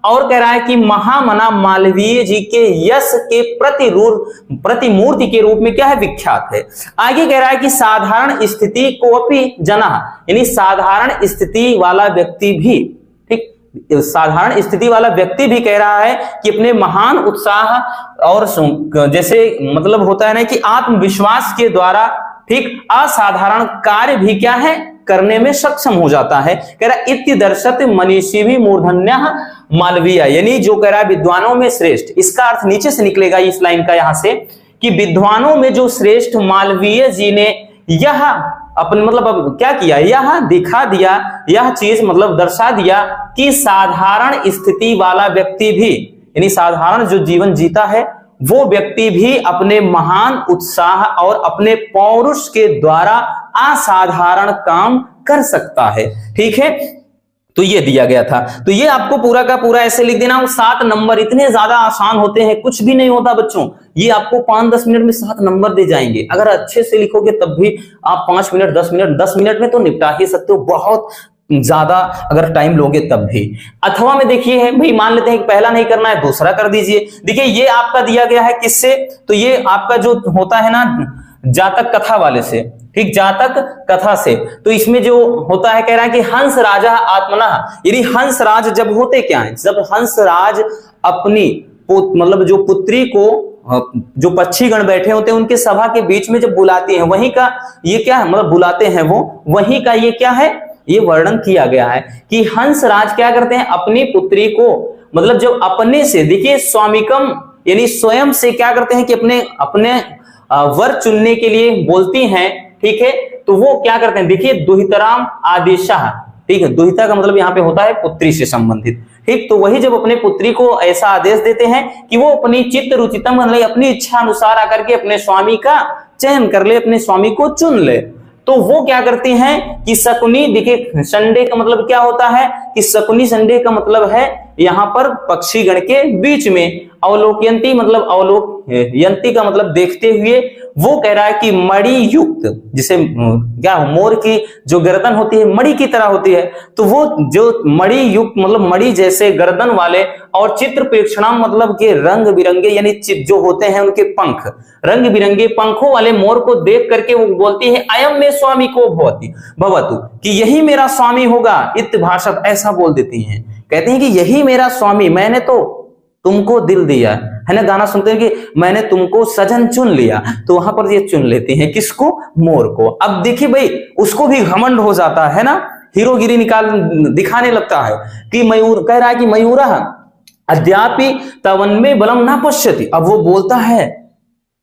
और कह रहा है कि महामना मालवीय जी के यश के प्रतिमूर्ति के रूप में क्या है? विख्यात है। आगे कह रहा है कि साधारण स्थिति को अपि जना, यानी साधारण स्थिति वाला व्यक्ति भी, ठीक, साधारण स्थिति वाला व्यक्ति भी कह रहा है कि अपने महान उत्साह और जैसे मतलब होता है ना कि आत्मविश्वास के द्वारा, ठीक, असाधारण कार्य भी क्या है? करने में सक्षम हो जाता है। कह रहा इत्य दर्शत मनीषी भी मूर्धन्य मालवीय, यानी जो कह रहा है विद्वानों में श्रेष्ठ, इसका अर्थ नीचे से निकलेगा इस लाइन का यहां से, कि विद्वानों में जो श्रेष्ठ मालवीय जी ने यह अपन मतलब अब क्या किया? यह दिखा दिया, यह चीज मतलब दर्शा दिया कि साधारण स्थिति वाला व्यक्ति भी, यानी साधारण जो जीवन जीता है वो व्यक्ति भी अपने महान उत्साह और अपने पौरुष के द्वारा असाधारण काम कर सकता है। ठीक है, तो ये दिया गया था। तो ये आपको पूरा का पूरा ऐसे लिख देना। 7 नंबर इतने ज्यादा आसान होते हैं, कुछ भी नहीं होता बच्चों। ये आपको 5-10 मिनट में 7 नंबर दे जाएंगे। अगर अच्छे से लिखोगे तब भी आप 5 मिनट 10 मिनट में तो निपटा ही सकते हो। बहुत ज्यादा अगर टाइम लोगे तब भी। अथवा में देखिए है भाई, मान लेते हैं कि पहला नहीं करना है दूसरा कर दीजिए। देखिए ये आपका दिया गया है किससे? तो ये आपका जो होता है ना जातक कथा वाले से, ठीक, जातक कथा से। तो इसमें जो होता है कह रहा है कि हंस राजा आत्मना, यानी हंस राज जब होते क्या है? जब हंस राज अपनी मतलब जो पुत्री को, जो पक्षीगण बैठे होते हैं उनके सभा के बीच में जब बुलाती है, वहीं का ये क्या है? मतलब बुलाते हैं वो, वहीं का ये क्या है? ये वर्णन किया गया है कि हंस राज क्या करते हैं? अपनी पुत्री को मतलब जब अपने से, देखिए स्वामिकम यानी स्वयं से क्या करते हैं कि अपने वर चुनने के लिए बोलती हैं। ठीक है, तो वो क्या करते हैं? देखिए दुहितराम आदेशा, ठीक है, दुहिता का मतलब यहाँ पे होता है पुत्री से संबंधित। ठीक, तो वही जब अपने पुत्री को ऐसा आदेश देते हैं कि वो अपनी चित्त रुचितम मतलब अपनी इच्छा अनुसार आकर के अपने स्वामी का चयन कर ले, अपने स्वामी को चुन ले, तो वो क्या करती हैं कि शकुनी, देखिए संडे का मतलब क्या होता है कि शकुनी संडे का मतलब है यहां पर पक्षीगण के बीच में, अवलोकयंती मतलब अवलोकयंती का मतलब देखते हुए, वो कह रहा है कि मणि युक्त, जिसे क्या मोर की जो गर्दन होती है मणि की तरह होती है, तो वो जो मणि युक्त मतलब मणि जैसे गर्दन वाले, और चित्र प्रेक्षणम मतलब के रंग बिरंगे यानी जो होते हैं उनके पंख, रंग बिरंगे पंखों वाले मोर को देख करके वो बोलती है अयम में स्वामी को भवतु, कि यही मेरा स्वामी होगा। इत भाषा ऐसा बोल देती हैं, कहते हैं कि यही मेरा स्वामी, मैंने तो तुमको दिल दिया है ना, गाना सुनते हैं कि मैंने तुमको सजन चुन लिया, तो वहां पर ये चुन लेती हैं किसको? मोर को। अब देखिए भाई उसको भी घमंड हो जाता है ना, हीरोगिरी दिखाने लगता है कि मयूर, कह रहा है कि मयूरा अद्यापि तवन्मे बलम ना पश्यति। अब वो बोलता है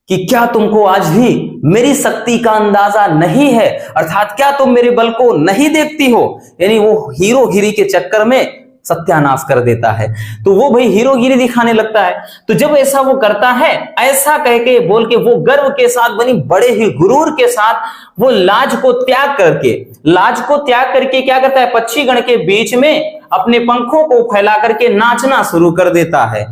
कि क्या तुमको आज भी मेरी शक्ति का अंदाजा नहीं है, अर्थात क्या तुम मेरे बल को नहीं देखती हो? यानी वो हीरोगिरी के चक्कर में सत्यानाश कर देता है, तो वो भाई हीरोगिरी दिखाने लगता है। तो जब ऐसा वो करता है, ऐसा कह के बोल के वो गर्व के साथ बनी बड़े ही गुरूर के साथ वो लाज को त्याग करके क्या करता है? पक्षीगण के बीच में अपने पंखों को फैला करके नाचना शुरू कर देता है।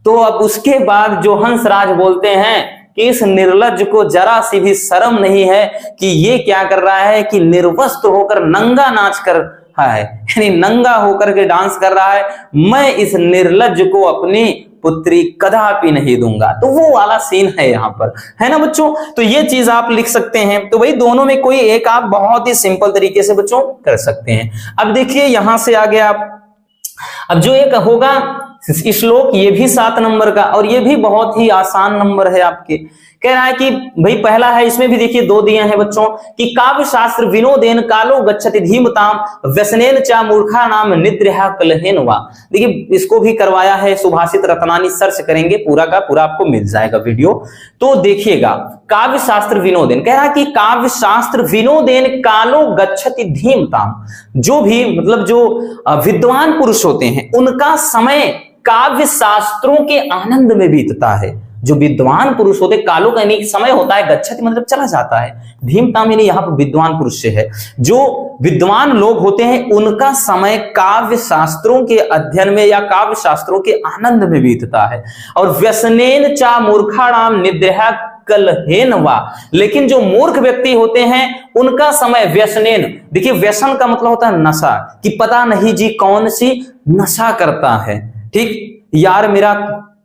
तो अब उसके बाद जो हंसराज बोलते हैं कि इस निर्लज्ज को जरा सी भी शर्म नहीं है कि ये क्या कर रहा है कि निर्वस्त्र होकर नंगा नाच कर है, यानी नंगा होकर के डांस कर रहा है। मैं इस निर्लज्ज को अपनी पुत्री कदापि नहीं दूंगा। तो वो वाला सीन है यहाँ पर, है ना बच्चों? तो ये चीज आप लिख सकते हैं। तो भाई दोनों में कोई एक आप बहुत ही सिंपल तरीके से बच्चों कर सकते हैं। अब देखिए यहां से आगे आप, अब जो एक होगा श्लोक ये भी 7 नंबर का, और ये भी बहुत ही आसान नंबर है आपके। कह रहा है कि भाई पहला है, इसमें भी देखिए 2 दिए हैं बच्चों कि काव्य शास्त्र विनोदेन कालो गच्छति धीमताम व्यसनेन चा मूर्खा नाम निद्रहा कलहेन वा। देखिए इसको भी करवाया है सुभाषित रत्नानी, सर्च करेंगे पूरा का पूरा आपको मिल जाएगा वीडियो, तो देखिएगा। काव्य शास्त्र विनोदेन कह रहा है कि काव्य शास्त्र विनोदेन कालो गच्छति धीमताम, जो भी मतलब जो विद्वान पुरुष होते हैं उनका समय काव्य शास्त्रों के आनंद में बीतता है। जो विद्वान पुरुष होते, कालो का यानी समय होता है, गच्छति मतलब चला जाता है, धीमताम यानी यहाँ पर विद्वान पुरुष से है। जो विद्वान लोग होते हैं उनका समय काव्य शास्त्रों के अध्ययन में या काव्य शास्त्रों के आनंद में बीतता है। और व्यसनेन चा मूर्खाणाम निद्रहा कलहेन वा, लेकिन जो मूर्ख व्यक्ति होते हैं उनका समय व्यसनेन, देखिए व्यसन का मतलब होता है नशा, कि पता नहीं जी कौन सी नशा करता है। ठीक, यार मेरा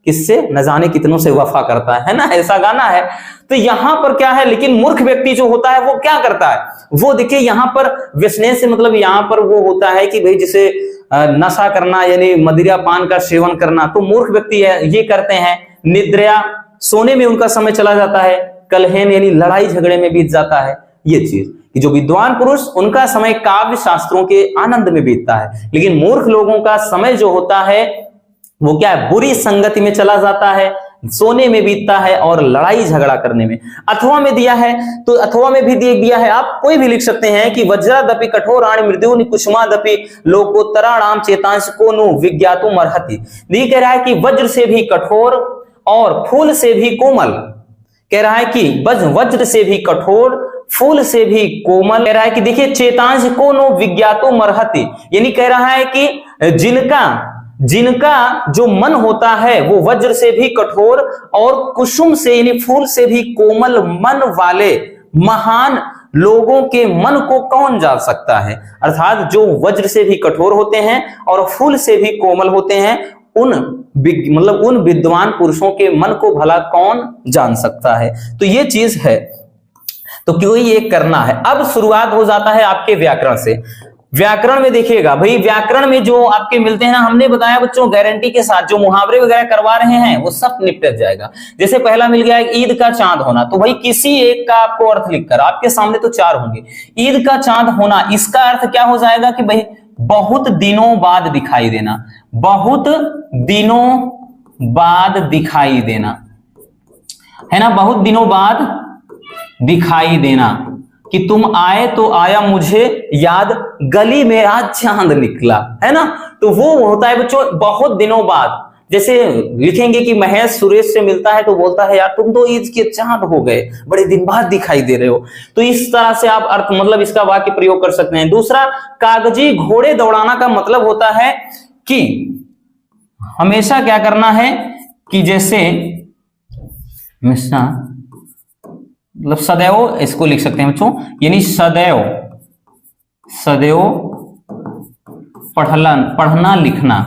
किससे न जाने कितनों से वफा करता है ना, ऐसा गाना है। तो यहां पर क्या है, लेकिन मूर्ख व्यक्ति जो होता है वो क्या करता है, वो देखिए यहां पर व्यसने से मतलब यहां पर वो होता है कि भाई जैसे नशा करना यानी मदिरा पान का सेवन करना, तो मूर्ख व्यक्ति है ये करते हैं। निद्रा, सोने में उनका समय चला जाता है। कलहेन यानी लड़ाई झगड़े में बीत जाता है। ये चीज कि जो विद्वान पुरुष उनका समय काव्य शास्त्रों के आनंद में बीतता है, लेकिन मूर्ख लोगों का समय जो होता है वो क्या है, बुरी संगति में चला जाता है, सोने में बीतता है और लड़ाई झगड़ा करने में। अथवा में दिया है, तो अथवा में भी दिया है, आप कोई भी लिख सकते हैं कि वज्रादपि कठोराणि मृदुनि कुसुमादपि लोकोत्तराणाम चेतांश को नु विज्ञातुम अर्हति। ये कह रहा है कि वज्र से भी कठोर और फूल से भी कोमल, कह रहा है कि वज्र से भी कठोर फूल से भी कोमल, कह रहा है कि देखिए चेतांश को नु विज्ञातुम अर्हति, यानी कह रहा है कि जिनका जो मन होता है वो वज्र से भी कठोर और कुसुम से यानी फूल से भी कोमल मन वाले महान लोगों के मन को कौन जान सकता है। अर्थात जो वज्र से भी कठोर होते हैं और फूल से भी कोमल होते हैं, उन विद्वान पुरुषों के मन को भला कौन जान सकता है। तो ये चीज है, तो क्यों ये करना है। अब शुरुआत हो जाता है आपके व्याकरण से। व्याकरण में देखिएगा भाई, व्याकरण में जो आपके मिलते हैं ना, हमने बताया बच्चों गारंटी के साथ जो मुहावरे वगैरह करवा रहे हैं वो सब निपट जाएगा। जैसे पहला मिल गया ईद का चांद होना, तो भाई किसी एक का आपको अर्थ लिखकर, आपके सामने तो 4 होंगे। ईद का चांद होना, इसका अर्थ क्या हो जाएगा कि भाई बहुत दिनों बाद दिखाई देना, बहुत दिनों बाद दिखाई देना, है ना, बहुत दिनों बाद दिखाई देना, कि तुम आए तो आया मुझे याद, गली में आज चांद निकला, है ना। तो वो होता है बच्चों बहुत दिनों बाद। जैसे लिखेंगे कि महेश सुरेश से मिलता है तो बोलता है यार तुम तो ईद के चांद हो गए, बड़े दिन बाद दिखाई दे रहे हो। तो इस तरह से आप अर्थ मतलब इसका वाक्य प्रयोग कर सकते हैं। दूसरा, कागजी घोड़े दौड़ाना का मतलब होता है कि हमेशा क्या करना है कि जैसे हमेशा मतलब सदैव, इसको लिख सकते हैं बच्चों, यानी सदैव पढ़ना लिखना।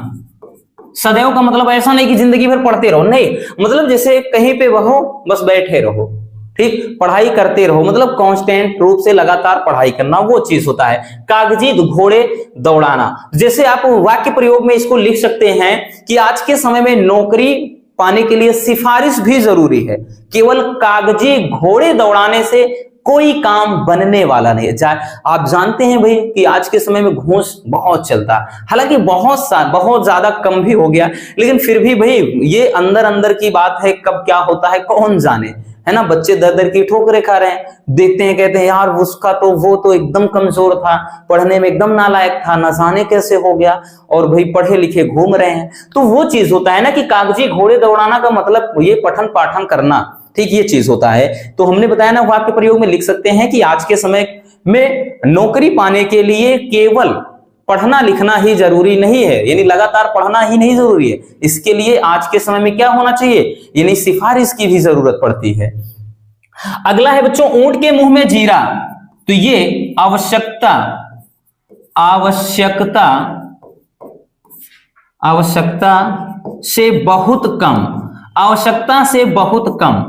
सदैव का मतलब ऐसा नहीं कि जिंदगी भर पढ़ते रहो, नहीं, मतलब जैसे कहीं पे रहो बस बैठे रहो, ठीक, पढ़ाई करते रहो, मतलब कांस्टेंट रूप से लगातार पढ़ाई करना, वो चीज होता है कागजी घोड़े दौड़ाना। जैसे आप वाक्य प्रयोग में इसको लिख सकते हैं कि आज के समय में नौकरी पाने के लिए सिफारिश भी जरूरी है, केवल कागजी घोड़े दौड़ाने से कोई काम बनने वाला नहीं है। आप जानते हैं भाई कि आज के समय में घूस बहुत चलता है, हालांकि बहुत ज्यादा कम भी हो गया, लेकिन फिर भी भाई ये अंदर अंदर की बात है, कब क्या होता है कौन जाने, है ना। बच्चे दर दर की ठोकरें खा रहे हैं, देखते हैं कहते हैं यार उसका तो वो तो एकदम कमजोर था, पढ़ने में एकदम नालायक था, न जाने कैसे हो गया, और भाई पढ़े लिखे घूम रहे हैं। तो वो चीज होता है ना कि कागजी घोड़े दौड़ाना का मतलब ये पठन पाठन करना, ठीक, ये चीज होता है। तो हमने बताया ना वाक्य प्रयोग में लिख सकते हैं कि आज के समय में नौकरी पाने के लिए केवल पढ़ना लिखना ही जरूरी नहीं है, यानी लगातार पढ़ना ही नहीं जरूरी है, इसके लिए आज के समय में क्या होना चाहिए, यानी सिफारिश की भी जरूरत पड़ती है। अगला है बच्चों ऊंट के मुंह में जीरा, तो ये आवश्यकता से बहुत कम, आवश्यकता से बहुत कम,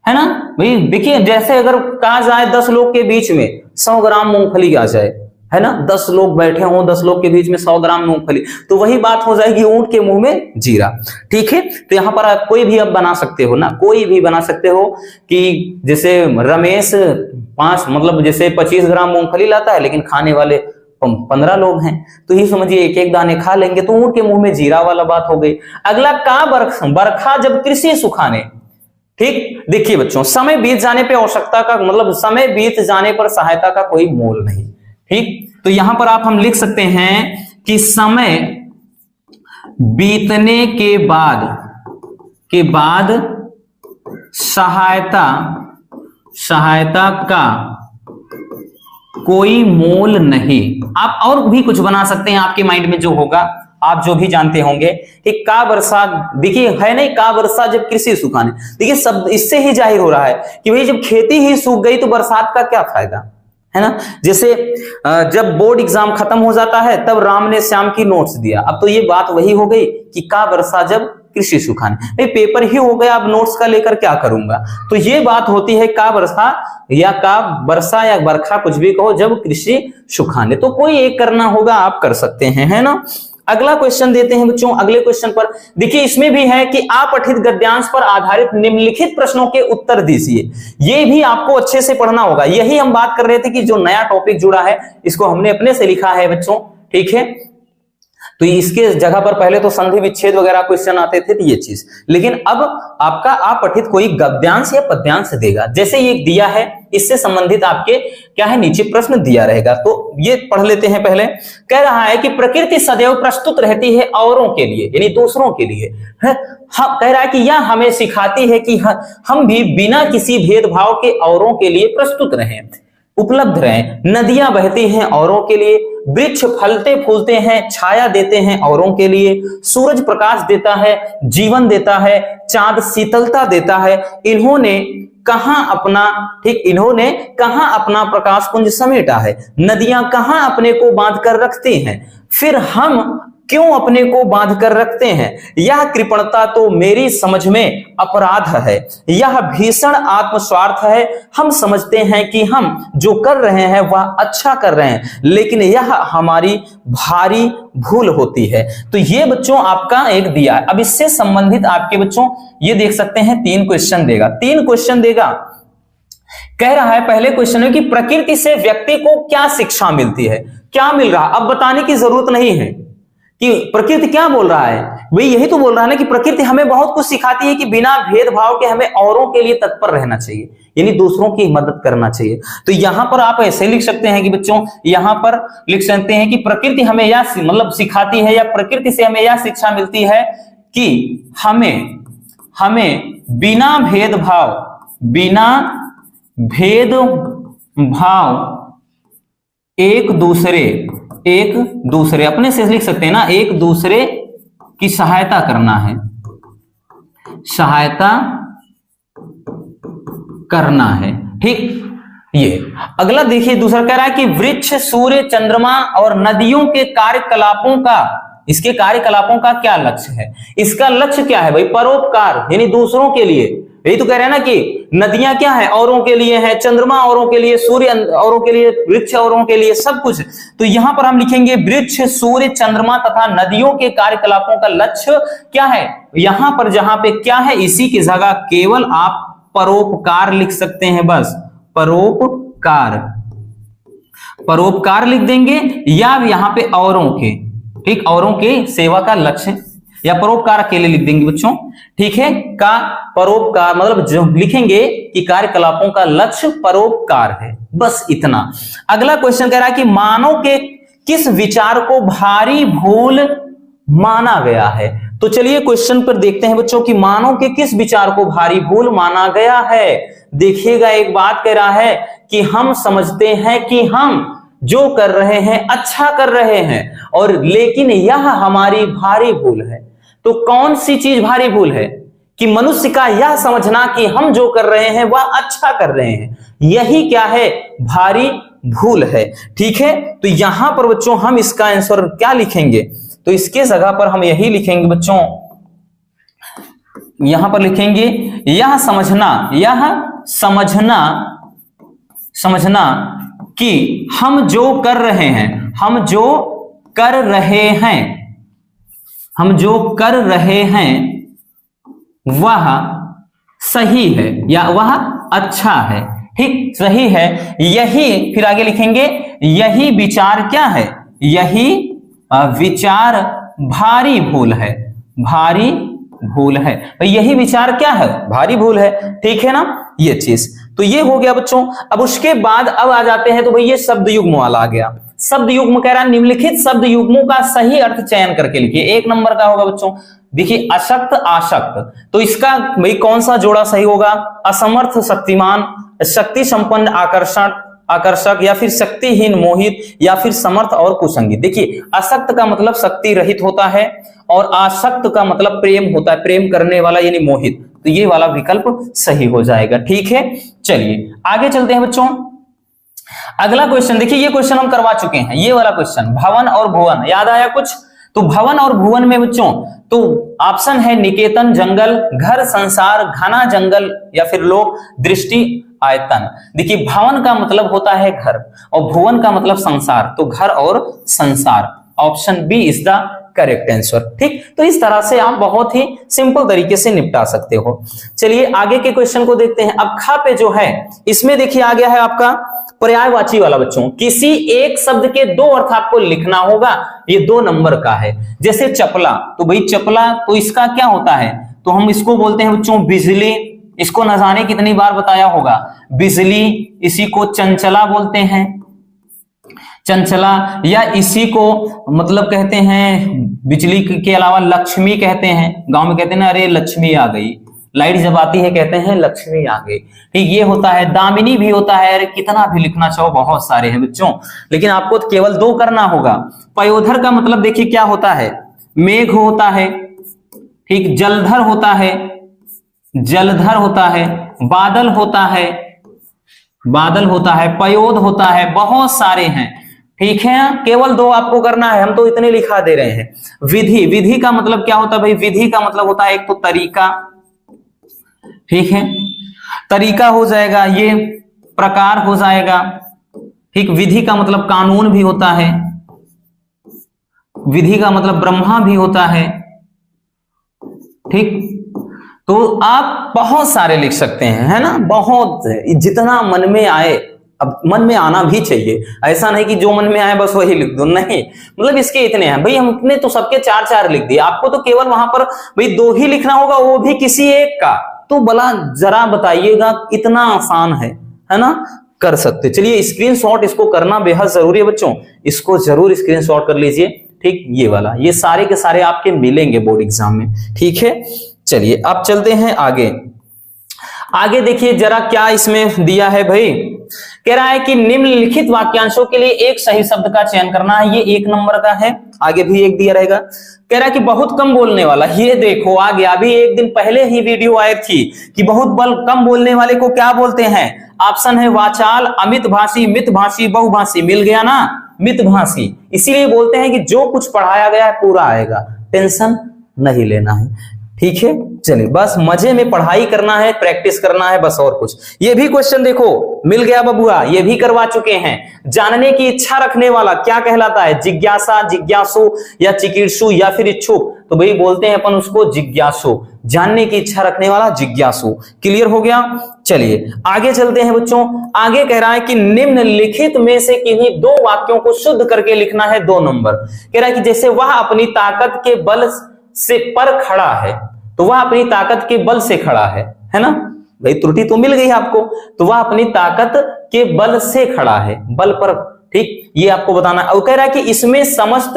है ना भाई। देखिए जैसे अगर कहा जाए 10 लोग के बीच में 100 ग्राम मूंगफली आ जाए, है ना, 10 लोग बैठे हों, 10 लोग के बीच में 100 ग्राम मूंगफली, तो वही बात हो जाएगी ऊंट के मुंह में जीरा। ठीक है, तो यहां पर आप कोई भी अब बना सकते हो ना, कोई भी बना सकते हो कि जैसे रमेश 5 मतलब जैसे 25 ग्राम मूंगफली लाता है, लेकिन खाने वाले 15 लोग हैं, तो ही समझिए एक एक दाने खा लेंगे, तो ऊंट के मुंह में जीरा वाला बात हो गई। अगला, का बरखा जब कृषि सुखाने। ठीक, देखिए बच्चों, समय बीत जाने पे आवश्यकता का मतलब समय बीत जाने पर सहायता का कोई मोल नहीं। ठीक, तो यहां पर आप हम लिख सकते हैं कि समय बीतने के बाद सहायता का कोई मोल नहीं। आप और भी कुछ बना सकते हैं, आपके माइंड में जो होगा, आप जो भी जानते होंगे कि का वर्षा, देखिए है नहीं, का वर्षा जब कृषि सुखाने, देखिए सब इससे ही जाहिर हो रहा है कि भाई जब खेती ही सूख गई तो बरसात का क्या फायदा, है ना। जैसे जब बोर्ड एग्जाम खत्म हो जाता है तब राम ने श्याम की नोट्स दिया, अब तो ये बात वही हो गई कि का वर्षा जब कृषि सुखाने, भाई पेपर ही हो गया, अब नोट्स का लेकर क्या करूंगा। तो ये बात होती है का वर्षा या बरखा कुछ भी कहो, जब कृषि सुखाने, तो कोई एक करना होगा, आप कर सकते हैं, है ना। अगला क्वेश्चन देते हैं बच्चों, अगले क्वेश्चन पर देखिए, इसमें भी है कि अपठित गद्यांश पर आधारित निम्नलिखित प्रश्नों के उत्तर दीजिए। ये भी आपको अच्छे से पढ़ना होगा। यही हम बात कर रहे थे कि जो नया टॉपिक जुड़ा है इसको हमने अपने से लिखा है बच्चों। ठीक है, तो इसके जगह पर पहले तो संधि विच्छेद वगैरह क्वेश्चन आते थे, तो ये चीज, लेकिन अब आपका अपठित कोई गद्यांश या पद्यांश देगा, जैसे ये दिया है, इससे संबंधित आपके क्या है, नीचे प्रश्न दिया रहेगा, तो ये पढ़ लेते हैं। पहले कह रहा है कि प्रकृति सदैव प्रस्तुत रहती है औरों के लिए, यानी दूसरों के लिए है। हाँ, कह रहा है कि यह हमें सिखाती है कि हम भी बिना किसी भेदभाव के औरों के लिए प्रस्तुत रहें, उपलब्ध रहें। नदियां बहती हैं औरों के लिए, वृक्ष फलते फूलते हैं, छाया देते हैं औरों के लिए, सूरज प्रकाश देता है, जीवन देता है, चांद शीतलता देता है। इन्होंने कहां अपना प्रकाश पुंज समेटा है, नदियां कहां अपने को बांध कर रखती हैं, फिर हम क्यों अपने को बांध कर रखते हैं। यह कृपणता तो मेरी समझ में अपराध है, यह भीषण आत्मस्वार्थ है। हम समझते हैं कि हम जो कर रहे हैं वह अच्छा कर रहे हैं, लेकिन यह हमारी भारी भूल होती है। तो ये बच्चों आपका एक दिया है। अब इससे संबंधित आपके बच्चों ये देख सकते हैं 3 क्वेश्चन देगा। कह रहा है पहले क्वेश्चन में कि प्रकृति से व्यक्ति को क्या शिक्षा मिलती है, क्या मिल रहा। अब बताने की जरूरत नहीं है कि प्रकृति क्या बोल रहा है, भाई यही तो बोल रहा है ना कि प्रकृति हमें बहुत कुछ सिखाती है कि बिना भेदभाव के हमें औरों के लिए तत्पर रहना चाहिए, यानी दूसरों की मदद करना चाहिए। तो यहां पर आप ऐसे लिख सकते हैं कि बच्चों, यहां पर लिख सकते हैं कि प्रकृति हमें यह मतलब सिखाती है, या प्रकृति से हमें यह शिक्षा मिलती है कि हमें बिना भेदभाव एक दूसरे अपने से लिख सकते हैं ना, एक दूसरे की सहायता करना है। ठीक, ये अगला देखिए, दूसरा कह रहा है कि वृक्ष, सूर्य, चंद्रमा और नदियों के कार्यकलापों का क्या लक्ष्य है। इसका लक्ष्य क्या है भाई, परोपकार, यानी दूसरों के लिए। यही तो कह रहे हैं ना कि नदियां क्या है, औरों के लिए है, चंद्रमा औरों के लिए, सूर्य औरों के लिए, वृक्ष औरों के लिए, सब कुछ। तो यहां पर हम लिखेंगे वृक्ष, सूर्य, चंद्रमा तथा नदियों के कार्यकलापों का लक्ष्य क्या है। यहां पर जहां पे क्या है, इसी की जगह केवल आप परोपकार लिख सकते हैं, बस परोपकार लिख देंगे, या यहां पे औरों के, ठीक, औरों के सेवा का लक्ष्य, या परोपकार अकेले लिख देंगे बच्चों। ठीक है, का परोपकार मतलब जो लिखेंगे कि कार्यकलापों का लक्ष्य परोपकार है, बस इतना। अगला क्वेश्चन कह रहा है कि मानव के किस विचार को भारी भूल माना गया है। तो चलिए क्वेश्चन पर देखते हैं बच्चों कि मानव के किस विचार को भारी भूल माना गया है। देखिएगा, एक बात कह रहा है कि हम समझते हैं कि हम जो कर रहे हैं अच्छा कर रहे हैं, और लेकिन यह हमारी भारी भूल है। तो कौन सी चीज भारी भूल है कि मनुष्य का यह समझना कि हम जो कर रहे हैं वह अच्छा कर रहे हैं, यही क्या है, भारी भूल है। ठीक है, तो यहां पर बच्चों हम इसका आंसर क्या लिखेंगे, तो इसके जगह पर हम यही लिखेंगे बच्चों, यहां पर लिखेंगे यह समझना कि हम जो कर रहे हैं, हम जो कर रहे हैं, हम जो कर रहे हैं वह सही है या वह अच्छा है। ठीक, सही है, यही, फिर आगे लिखेंगे यही विचार क्या है, यही विचार भारी भूल है, भारी भूल है। यही विचार क्या है, भारी भूल है। ठीक है ना, ये चीज तो ये हो गया बच्चों। अब उसके बाद अब आ जाते हैं तो भाई ये शब्द युग्म वाला आ गया। शब्द युग्म कह रहा है निम्नलिखित शब्द युग्मों का सही अर्थ चयन करके लिखिए। एक नंबर का होगा बच्चों, देखिए अशक्त आशक्त, तो इसका भाई कौन सा जोड़ा सही होगा, असमर्थ शक्तिमान, शक्ति संपन्न आकर्षण आकर्षक, या फिर शक्तिहीन मोहित, या फिर समर्थ और कुसंगित। देखिए अशक्त का मतलब शक्ति रहित होता है और आसक्त का मतलब प्रेम होता है, प्रेम करने वाला यानी मोहित, तो ये वाला विकल्प सही हो जाएगा। ठीक है, चलिए आगे चलते हैं बच्चों। अगला क्वेश्चन देखिए, ये क्वेश्चन हम करवा चुके हैं, ये वाला क्वेश्चन भवन और भुवन, याद आया कुछ? तो भवन और भुवन में बच्चों तो ऑप्शन है निकेतन जंगल, घर संसार, घना जंगल, या फिर लोक दृष्टि आयतन। देखिए भवन का मतलब होता है घर और भुवन का मतलब संसार, तो घर और संसार, option B is the correct answer. ठीक, तो इस तरह से आप बहुत ही सिंपल तरीके से निपटा सकते हो। चलिए आगे के क्वेश्चन को देखते हैं। अब खा पे जो है इसमें देखिए आ गया है आपका पर्यायवाची वाला बच्चों, किसी एक शब्द के दो अर्थ आपको लिखना होगा, ये 2 नंबर का है। जैसे चपला, तो भाई चपला तो इसका क्या होता है, तो हम इसको बोलते हैं बच्चों बिजली, इसको न जाने कितनी बार बताया होगा, बिजली। इसी को चंचला बोलते हैं, चंचला, या इसी को मतलब कहते हैं बिजली के अलावा लक्ष्मी कहते हैं। गांव में कहते हैं ना, अरे लक्ष्मी आ गई, लाइट जब आती है कहते हैं लक्ष्मी आ गई। ठीक, ये होता है। दामिनी भी होता है, अरे कितना भी लिखना चाहो बहुत सारे हैं बच्चों, लेकिन आपको तो केवल 2 करना होगा। पयोधर का मतलब देखिए क्या होता है, मेघ होता है। ठीक, जलधर होता है, जलधर होता है, बादल होता है, बादल होता है, पयोध होता है, बहुत सारे हैं। ठीक है, केवल 2 आपको करना है, हम तो इतने लिखा दे रहे हैं। विधि, विधि का मतलब क्या होता है भाई, विधि का मतलब होता है एक तो तरीका, ठीक है, तरीका हो जाएगा, ये प्रकार हो जाएगा। ठीक, विधि का मतलब कानून भी होता है, विधि का मतलब ब्रह्मा भी होता है। ठीक, तो आप बहुत सारे लिख सकते हैं, है ना, बहुत, जितना मन में आए। अब मन में आना भी चाहिए, ऐसा नहीं कि जो मन में आए बस वही लिख दो, नहीं, मतलब इसके इतने हैं भाई, हमने तो सबके 4-4 लिख दिए, आपको तो केवल वहां पर भाई 2 ही लिखना होगा, वो भी किसी एक का, तो भला जरा बताइएगा, इतना आसान है ना, कर सकते। चलिए स्क्रीनशॉट इसको करना बेहद जरूरी है बच्चों, इसको जरूर स्क्रीनशॉट कर लीजिए। ठीक, ये वाला, ये सारे के सारे आपके मिलेंगे बोर्ड एग्जाम में। ठीक है, चलिए अब चलते हैं आगे। आगे देखिए जरा क्या इसमें दिया है भाई, कह रहा है कि निम्नलिखित वाक्यांशों के लिए एक सही शब्द का चयन करना है, ये 1 नंबर का है। आगे भी एक दिया रहेगा, कह रहा है कि बहुत कम बोलने वाला, ये देखो आ गया, अभी एक दिन पहले ही वीडियो आई थी कि बहुत कम बोलने वाले को क्या बोलते हैं, ऑप्शन है वाचाल, अमित भाषी, मित भाषी, बहुभाषी, मिल गया ना, मित भाषी। इसीलिए बोलते हैं कि जो कुछ पढ़ाया गया है पूरा आएगा, टेंशन नहीं लेना है। ठीक है, चलिए बस मजे में पढ़ाई करना है, प्रैक्टिस करना है, बस और कुछ। ये भी क्वेश्चन देखो मिल गया बबुआ, ये भी करवा चुके हैं। जानने की इच्छा रखने वाला क्या कहलाता है, जिज्ञासा, जिज्ञासु, या चिकीर्षु, या फिर इच्छुक, तो भाई बोलते हैं अपन उसको जिज्ञासु, जानने की इच्छा रखने वाला जिज्ञासु। क्लियर हो गया, चलिए आगे चलते हैं बच्चों। आगे कह रहा है कि निम्नलिखित में से किन्हीं 2 वाक्यों को शुद्ध करके लिखना है, 2 नंबर। कह रहा है कि जैसे वह अपनी ताकत के बल से पर खड़ा है, तो वह अपनी ताकत के बल से खड़ा है ना, भाई त्रुटि तो मिल गई आपको, तो वह अपनी ताकत के बल से खड़ा है, बल पर। ठीक, ये आपको बताना। और कह रहा है कि इसमें समस्त,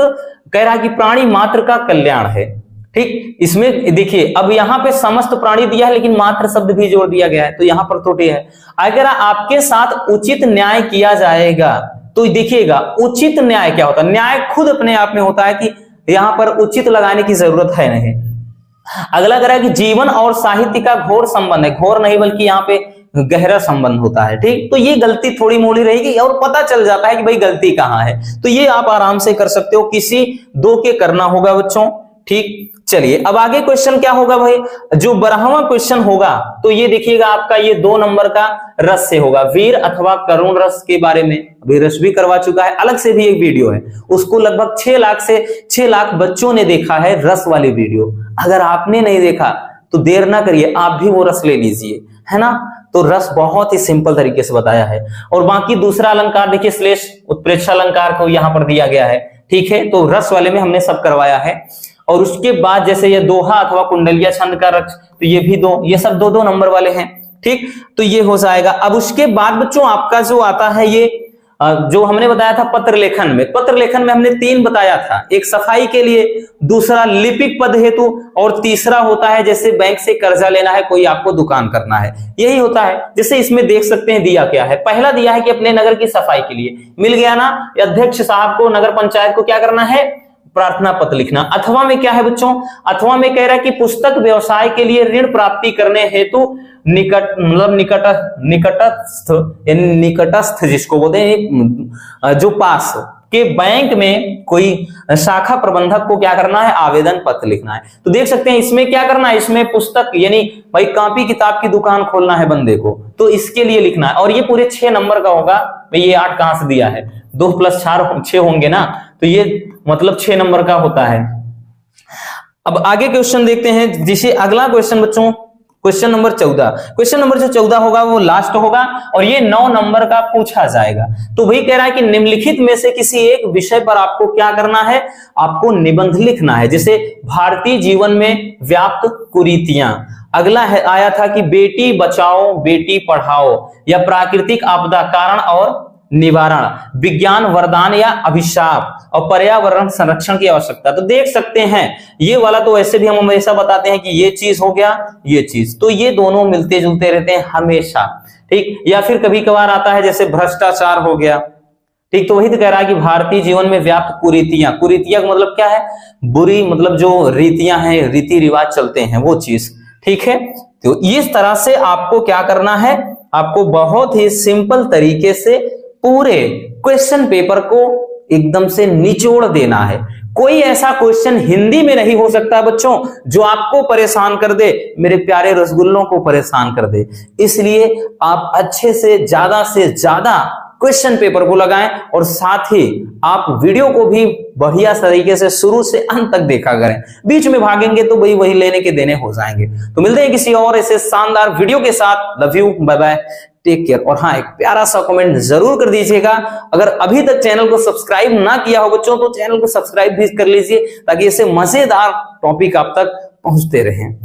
कह रहा है कि प्राणी मात्र का कल्याण है। ठीक, इसमें देखिए अब यहां पे समस्त प्राणी दिया है लेकिन मात्र शब्द भी जोड़ दिया गया है, तो यहां पर त्रुटि है। अगर आपके साथ उचित न्याय किया जाएगा, तो देखिएगा उचित न्याय क्या होता है, न्याय खुद अपने आप में होता है कि यहां पर उचित लगाने की जरूरत है नहीं। अगला कह रहा है कि जीवन और साहित्य का घोर संबंध है, घोर नहीं बल्कि यहाँ पे गहरा संबंध होता है। ठीक, तो ये गलती थोड़ी मोड़ी रहेगी और पता चल जाता है कि भाई गलती कहाँ है, तो ये आप आराम से कर सकते हो। किसी 2 के करना होगा बच्चों। ठीक, चलिए अब आगे क्वेश्चन क्या होगा भाई, जो 12वां क्वेश्चन होगा तो ये देखिएगा आपका ये 2 नंबर का रस से होगा, वीर अथवा करुण रस के बारे में अभी रस भी करवा चुका है, अलग से भी एक वीडियो है, उसको लगभग 6 लाख बच्चों ने देखा है रस वाली वीडियो। अगर आपने नहीं देखा तो देर ना करिए, आप भी वो रस ले लीजिए, है ना। तो रस बहुत ही सिंपल तरीके से बताया है। और बाकी दूसरा अलंकार देखिए, श्लेष उत्प्रेक्षा अलंकार को यहां पर दिया गया है, ठीक है। तो रस वाले में हमने सब करवाया है। और उसके बाद जैसे ये दोहा अथवा कुंडलिया छंद का रस, तो ये भी ये सब 2-2 नंबर वाले हैं, ठीक। तो ये हो जाएगा। अब उसके बाद बच्चों आपका जो आता है ये जो हमने बताया था पत्र लेखन में, पत्र लेखन में हमने 3 बताया था, एक सफाई के लिए, दूसरा लिपिक पद हेतु, और तीसरा होता है जैसे बैंक से कर्जा लेना है, कोई आपको दुकान करना है, यही होता है। जैसे इसमें देख सकते हैं दिया क्या है, पहला दिया है कि अपने नगर की सफाई के लिए, मिल गया ना, अध्यक्ष साहब को नगर पंचायत को क्या करना है, प्रार्थना पत्र लिखना। अथवा में क्या है बच्चों, अथवा में कह रहा है कि पुस्तक व्यवसाय के लिए ऋण प्राप्ति करने हेतु निकटस्थ जिसको बोलते हैं जो पास के बैंक में कोई शाखा प्रबंधक को क्या करना है, आवेदन पत्र लिखना है। तो देख सकते हैं इसमें क्या करना है, इसमें पुस्तक यानी भाई कॉपी किताब की दुकान खोलना है बंदे को, तो इसके लिए लिखना है। और ये पूरे 6 नंबर का होगा भाई, ये 8 कहां से दिया है, 2 + 4 6 होंगे ना, तो ये मतलब 6 नंबर का होता है। अब आगे क्वेश्चन देखते हैं, जिसे अगला क्वेश्चन बच्चों क्वेश्चन नंबर 14, क्वेश्चन नंबर जो 14 होगा वो लास्ट होगा और ये 9 नंबर का पूछा जाएगा। तो वही कह रहा है कि निम्नलिखित में से किसी एक विषय पर आपको क्या करना है, आपको निबंध लिखना है। जैसे भारतीय जीवन में व्याप्त कुरीतियां, अगला है आया था कि बेटी बचाओ बेटी पढ़ाओ, या प्राकृतिक आपदा कारण और निवारण, विज्ञान वरदान या अभिशाप, और पर्यावरण संरक्षण की आवश्यकता। तो देख सकते हैं ये वाला तो वैसे भी हम हमेशा बताते हैं कि ये चीज हो गया ये चीज, तो ये दोनों मिलते जुलते रहते हैं हमेशा, ठीक। या फिर कभी कभार आता है जैसे भ्रष्टाचार हो गया, ठीक। तो वही तो कह रहा है कि भारतीय जीवन में व्याप्त कुरीतियां, कुरीतियां का मतलब क्या है, बुरी, मतलब जो रीतियां हैं, रीति रिवाज चलते हैं वो चीज, ठीक है। तो इस तरह से आपको क्या करना है, आपको बहुत ही सिंपल तरीके से पूरे क्वेश्चन पेपर को एकदम से निचोड़ देना है। कोई ऐसा क्वेश्चन हिंदी में नहीं हो सकता बच्चों जो आपको परेशान कर दे, मेरे प्यारे रसगुल्लों को परेशान कर दे। इसलिए आप अच्छे से ज्यादा क्वेश्चन पेपर को लगाएं और साथ ही आप वीडियो को भी बढ़िया तरीके से शुरू से अंत तक देखा करें। बीच में भागेंगे तो वही लेने के देने हो जाएंगे। तो मिलते हैं किसी और ऐसे शानदार वीडियो के साथ। Love you, bye bye, take care. और हाँ, एक प्यारा सा कमेंट जरूर कर दीजिएगा। अगर अभी तक चैनल को सब्सक्राइब ना किया हो बच्चों तो चैनल को सब्सक्राइब भी कर लीजिए ताकि ऐसे मजेदार टॉपिक आप तक पहुंचते रहें।